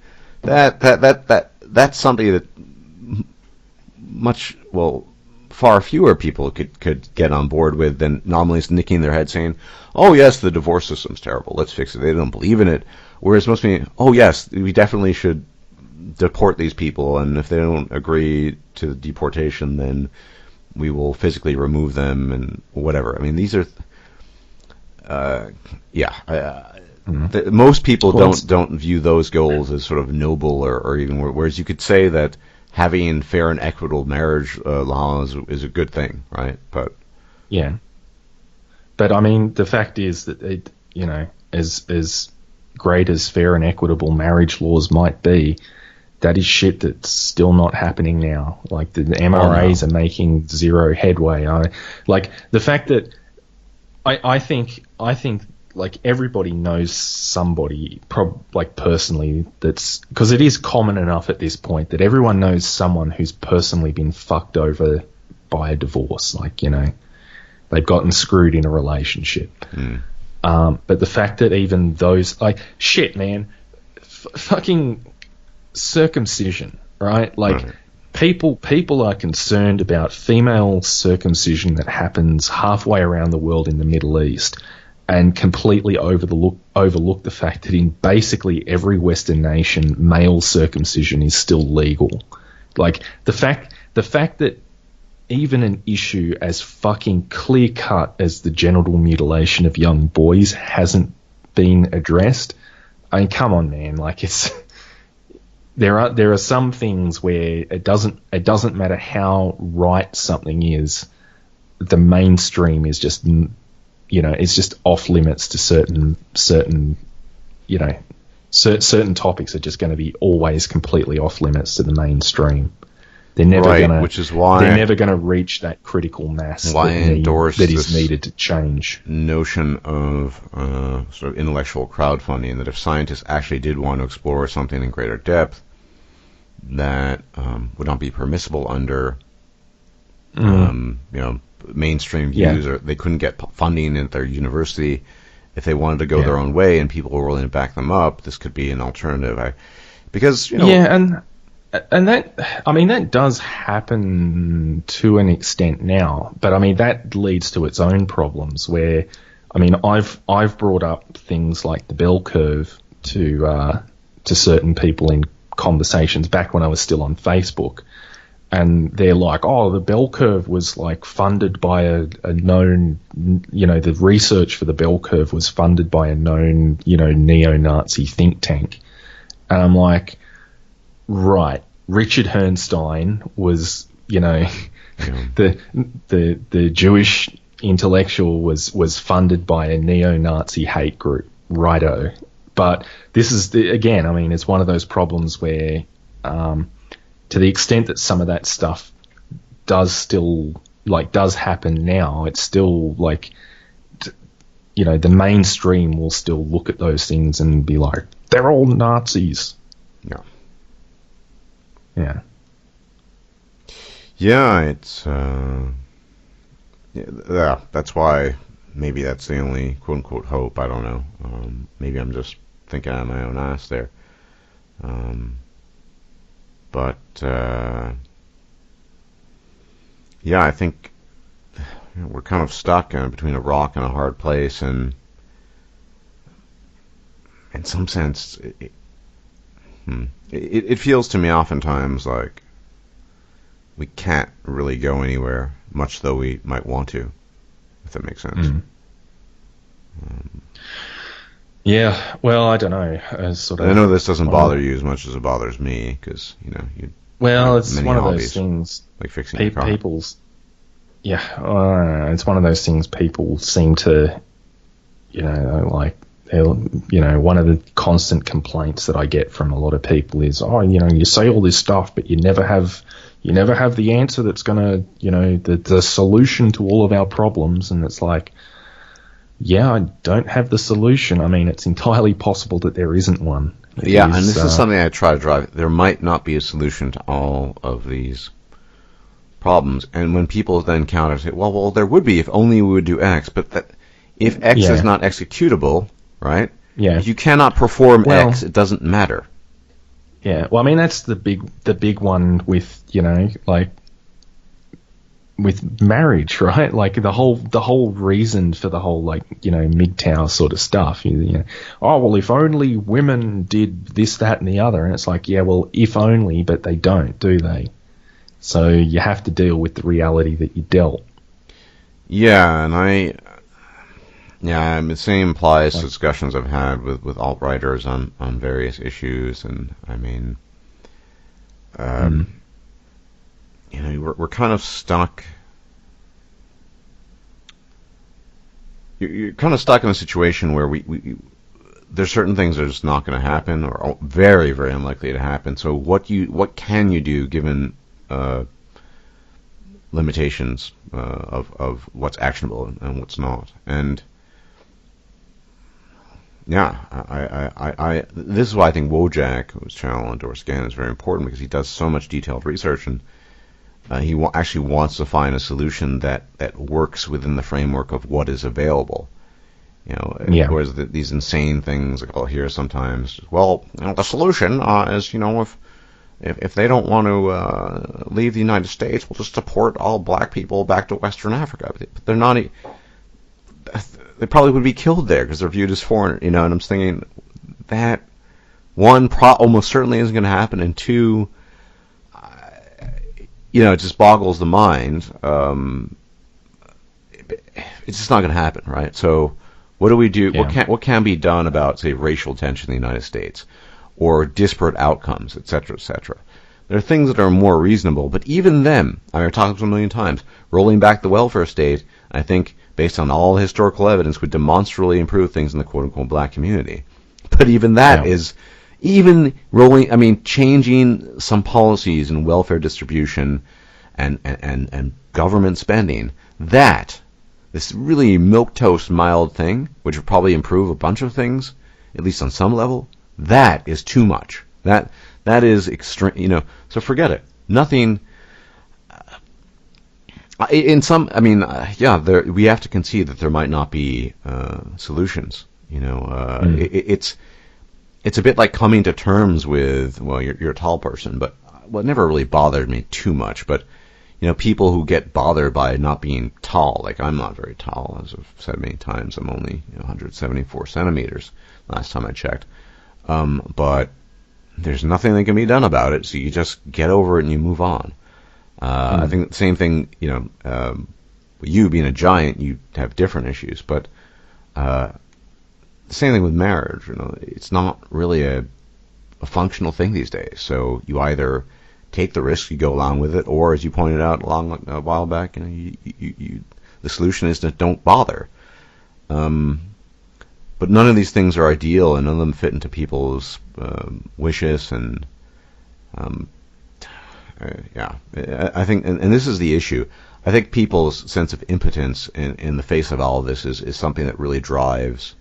that's something that far fewer people could get on board with than anomalies nicking their head saying, "Oh yes, the divorce system's terrible. Let's fix it." They don't believe in it. Whereas most people, "Oh yes, we definitely should deport these people, and if they don't agree to the deportation, then we will physically remove them and whatever." I mean, these are, most people don't view those goals as sort of noble or even, whereas you could say that having fair and equitable marriage laws is a good thing, right? But I mean, the fact is that as great as fair and equitable marriage laws might be, that is shit that's still not happening now. Like, the MRAs are making zero headway. The fact that I think everybody knows somebody, personally, that's, because it is common enough at this point that everyone knows someone who's personally been fucked over by a divorce. They've gotten screwed in a relationship. But the fact that even those, shit, man, fucking circumcision, right? People are concerned about female circumcision that happens halfway around the world in the Middle East, and completely overlook the fact that in basically every Western nation, male circumcision is still legal. The fact that even an issue as fucking clear cut as the genital mutilation of young boys hasn't been addressed. I mean, come on, man. There are some things where it doesn't matter how right something is, the mainstream is just, it's just off limits to certain topics are just going to be always completely off limits to the mainstream. They're never right, gonna, which is why they're never going to reach that critical mass why that is needed to change. Notion of sort of intellectual crowdfunding, that if scientists actually did want to explore something in greater depth, that would not be permissible under mainstream views, or they couldn't get funding at their university. If they wanted to go their own way and people were willing to back them up, this could be an alternative. Because and that, I mean, that does happen to an extent now, but I mean that leads to its own problems. Where, I mean, I've brought up things like the bell curve to certain people in conversations back when I was still on Facebook, and they're like, "Oh, the bell curve was like funded by a known, the research for the bell curve was funded by a known, neo-Nazi think tank," and I'm like, right, Richard Herrnstein was, the Jewish intellectual was funded by a neo-Nazi hate group, righto. But this is again, I mean, it's one of those problems where, to the extent that some of that stuff does happen now, it's still like, the mainstream will still look at those things and be like, they're all Nazis. Yeah. Yeah. Yeah, it's that's why maybe that's the only quote unquote hope. I don't know. Maybe I'm just thinking out of my own ass there. But I think we're kind of stuck between a rock and a hard place, and in some sense, it feels to me oftentimes like we can't really go anywhere, much though we might want to, if that makes sense. Yeah, well, I don't know. I know this doesn't bother you as much as it bothers me, because it's one of those things. Like fixing a car. People's, it's one of those things people seem to, one of the constant complaints that I get from a lot of people is, you say all this stuff, but you never have the answer that's gonna, the solution to all of our problems. And it's like, I don't have the solution. I mean, it's entirely possible that there isn't one. And this is something I try to drive. There might not be a solution to all of these problems. And when people then counter say, well, there would be if only we would do X, but that if X is not executable, right? Yeah. If you cannot perform X, it doesn't matter. Yeah. Well, I mean, that's the big one with, with marriage, right? Like the whole reason for the whole MGTOW sort of stuff. If only women did this, that, and the other. And it's like, if only, but they don't, do they? So you have to deal with the reality that you dealt. Yeah, and the same applies to discussions I've had with alt-writers on various issues, and I mean, we're kind of stuck. You're kind of stuck in a situation where there's certain things that are just not going to happen, or very, very unlikely to happen. So what can you do given limitations of what's actionable and what's not? And this is why I think Wojak, whose channel Endorse Scan, is very important, because he does so much detailed research, and he actually wants to find a solution that works within the framework of what is available. Whereas these insane things like I'll hear sometimes, the solution is, if they don't want to leave the United States, we'll just deport all black people back to Western Africa. But they're not. They probably would be killed there because they're viewed as foreign, and I'm thinking that one, almost certainly isn't going to happen, and two, it just boggles the mind. It's just not going to happen, right? So, what do we do? Yeah. What can be done about, say, racial tension in the United States, or disparate outcomes, et cetera, et cetera? There are things that are more reasonable, but even then, I've talked about this a million times, rolling back the welfare state, I think, based on all historical evidence, would demonstrably improve things in the quote-unquote black community. But even that is even changing some policies in welfare distribution and government spending, this really milquetoast mild thing, which would probably improve a bunch of things, at least on some level, that is too much. That is extreme, so forget it. Nothing, in some, we have to concede that there might not be solutions. It's a bit like coming to terms with, well, you're a tall person, but it never really bothered me too much. But people who get bothered by not being tall, like I'm not very tall, as I've said many times. I'm only 174 centimeters last time I checked. But there's nothing that can be done about it, so you just get over it and you move on. I think the same thing, you being a giant, you have different issues, but the same thing with marriage. It's not really a functional thing these days. So you either take the risk, you go along with it, or as you pointed out a while back, the solution is to don't bother. But none of these things are ideal, and none of them fit into people's wishes. And I think, and this is the issue. I think people's sense of impotence in the face of all of this is something that really drives,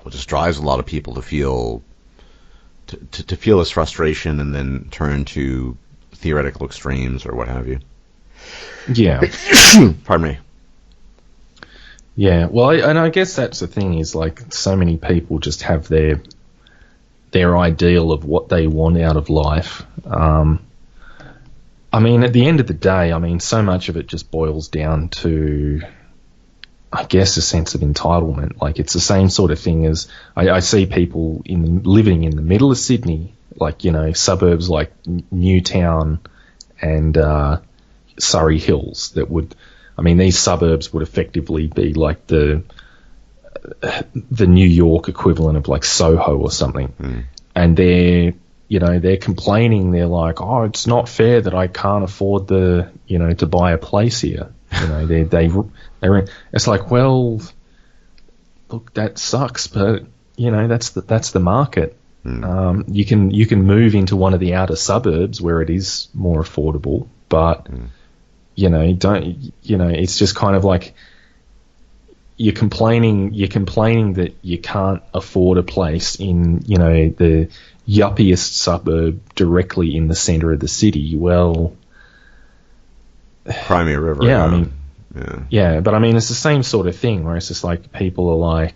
just drives a lot of people to feel this frustration and then turn to theoretical extremes or what have you. Yeah. Pardon me. Yeah, well, and I guess that's the thing is, like, so many people just have their ideal of what they want out of life. At the end of the day, so much of it just boils down to, I guess, a sense of entitlement. Like, it's the same sort of thing as I see people living in the middle of Sydney, like, suburbs like Newtown and Surrey Hills that would... these suburbs would effectively be like the New York equivalent of like Soho or something. And they're complaining. They're like, oh, it's not fair that I can't afford to buy a place here. It's like, well, look, that sucks, but that's the market. You can move into one of the outer suburbs where it is more affordable, but it's just kind of like you're complaining that you can't afford a place in, the yuppiest suburb directly in the center of the city. Well, Crimea River. Yeah, but it's the same sort of thing where it's just like people are like,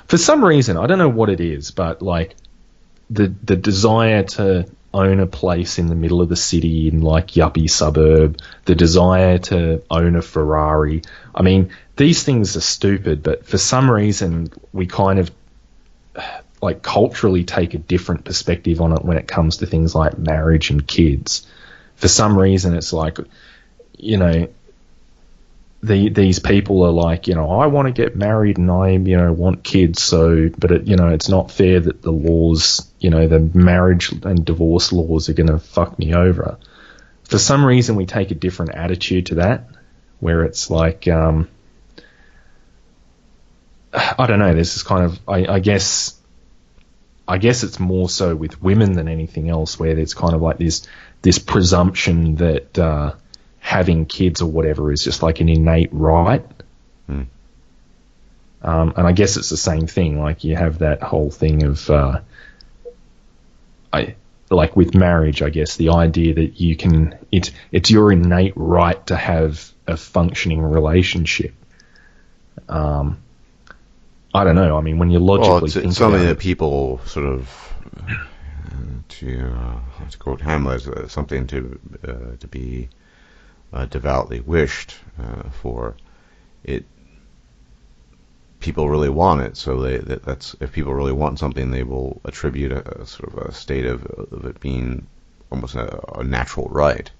for some reason, I don't know what it is, but like the desire to own a place in the middle of the city in like yuppie suburb, the desire to own a Ferrari. These things are stupid, but for some reason we kind of like culturally take a different perspective on it when it comes to things like marriage and kids. For some reason it's like, these people are like, I want to get married and I, want kids. So, but it's not fair that the laws, the marriage and divorce laws are going to fuck me over. For some reason, we take a different attitude to that, where it's like, I don't know. There's this kind of, I guess it's more so with women than anything else, where there's kind of like this presumption that, having kids or whatever is just like an innate right. And I guess it's the same thing. Like you have that whole thing of, like with marriage, I guess the idea that you can, it's your innate right to have a functioning relationship. I don't know. When you logically think it's something about that people sort of, to quote Hamlet, something to be devoutly wished for. It. People really want it, so that's if people really want something, they will attribute a sort of a state of it being almost a natural right.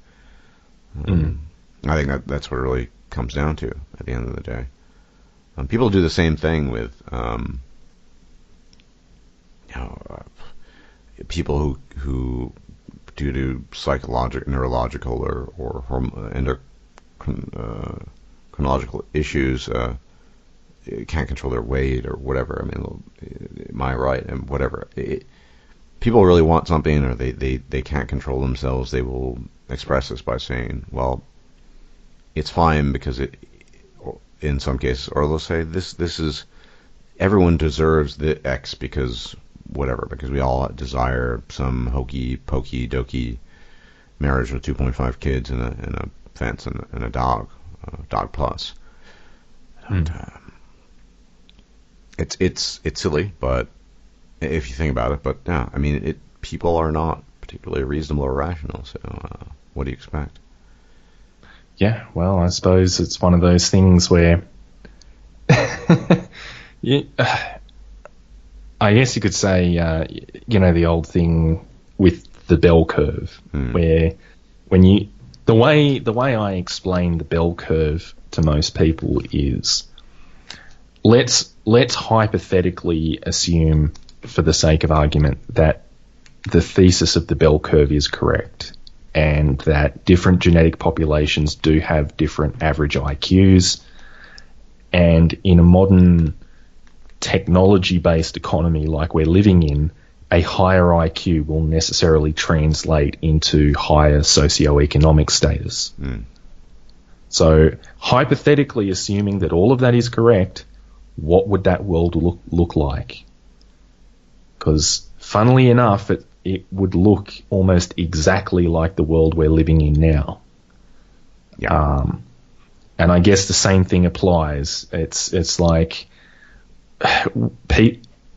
I think that's what it really comes down to at the end of the day. People do the same thing with people who due to psychological, neurological, or endocrinological issues, can't control their weight or whatever. I mean, am I right? And whatever. People really want something, or they can't control themselves. They will express this by saying, well, it's fine because it, in some cases, or they'll say this is, everyone deserves the X because whatever, because we all desire some hokey pokey dokey marriage with 2.5 kids and a fence and a dog plus. And, it's silly, but if you think about it, but yeah, I mean, people are not particularly reasonable or rational. So, what do you expect? Yeah, well, I suppose it's one of those things where, I guess you could say, the old thing with the bell curve, where the way I explain the bell curve to most people is, let's hypothetically assume, for the sake of argument, that the thesis of the bell curve is correct, and that different genetic populations do have different average IQs, and in a modern technology-based economy like we're living in, a higher IQ will necessarily translate into higher socioeconomic status. So, hypothetically assuming that all of that is correct, what would that world look like? Because, funnily enough, it would look almost exactly like the world we're living in now. Yeah. And I guess the same thing applies. It's like,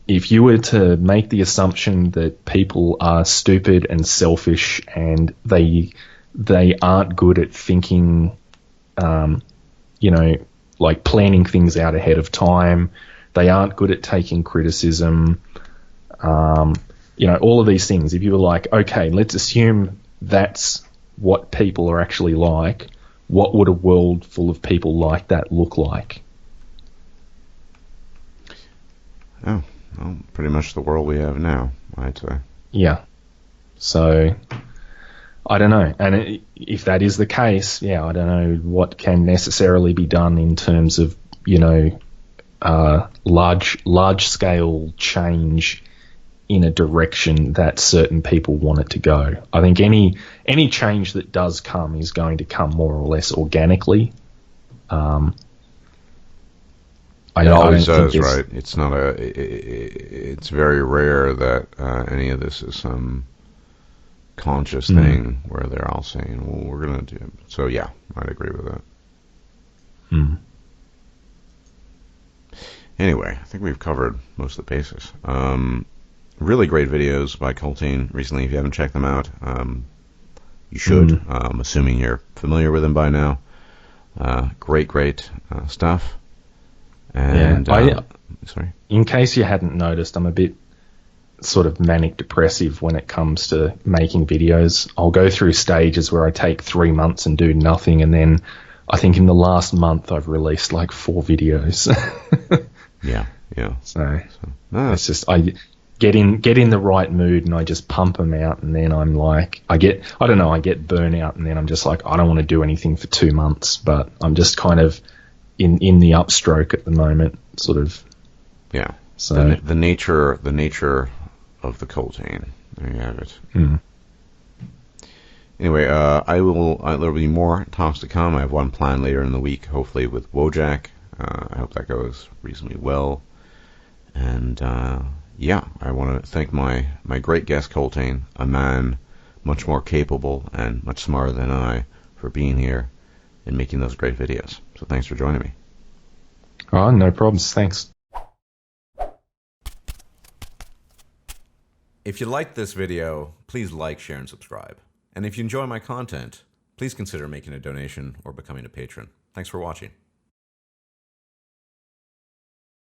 if you were to make the assumption that people are stupid and selfish and they aren't good at thinking, like planning things out ahead of time, they aren't good at taking criticism, all of these things. If you were like, okay, let's assume that's what people are actually like, what would a world full of people like that look like? Oh, well, pretty much the world we have now, I'd say. Yeah. So, I don't know. And if that is the case, yeah, I don't know what can necessarily be done in terms of, large scale change in a direction that certain people want it to go. I think any change that does come is going to come more or less organically. It always does, right? It's not it's very rare that any of this is some conscious thing where they're all saying, well, we're going to do it. So yeah, I'd agree with that. Anyway, I think we've covered most of the bases. Really great videos by Colttaine recently. If you haven't checked them out, you should. I'm assuming you're familiar with them by now. Great stuff. And sorry. In case you hadn't noticed, I'm a bit sort of manic depressive when it comes to making videos. I'll go through stages where I take 3 months and do nothing, and then I think in the last month I've released like 4 videos. Yeah. So it's just I get in the right mood and I just pump them out, and then I'm like I get burnout, and then I'm just like I don't want to do anything for 2 months, but I'm just kind of in the upstroke at the moment, sort of. Yeah. So the nature of the Colttaine. There you have it. Anyway, there'll be more talks to come. I have one planned later in the week, hopefully with Wojak. I hope that goes reasonably well. And yeah, I want to thank my great guest Colttaine, a man much more capable and much smarter than I, for being here and making those great videos. So thanks for joining me. Oh, no problems. Thanks. If you liked this video, please like, share, and subscribe. And if you enjoy my content, please consider making a donation or becoming a patron. Thanks for watching.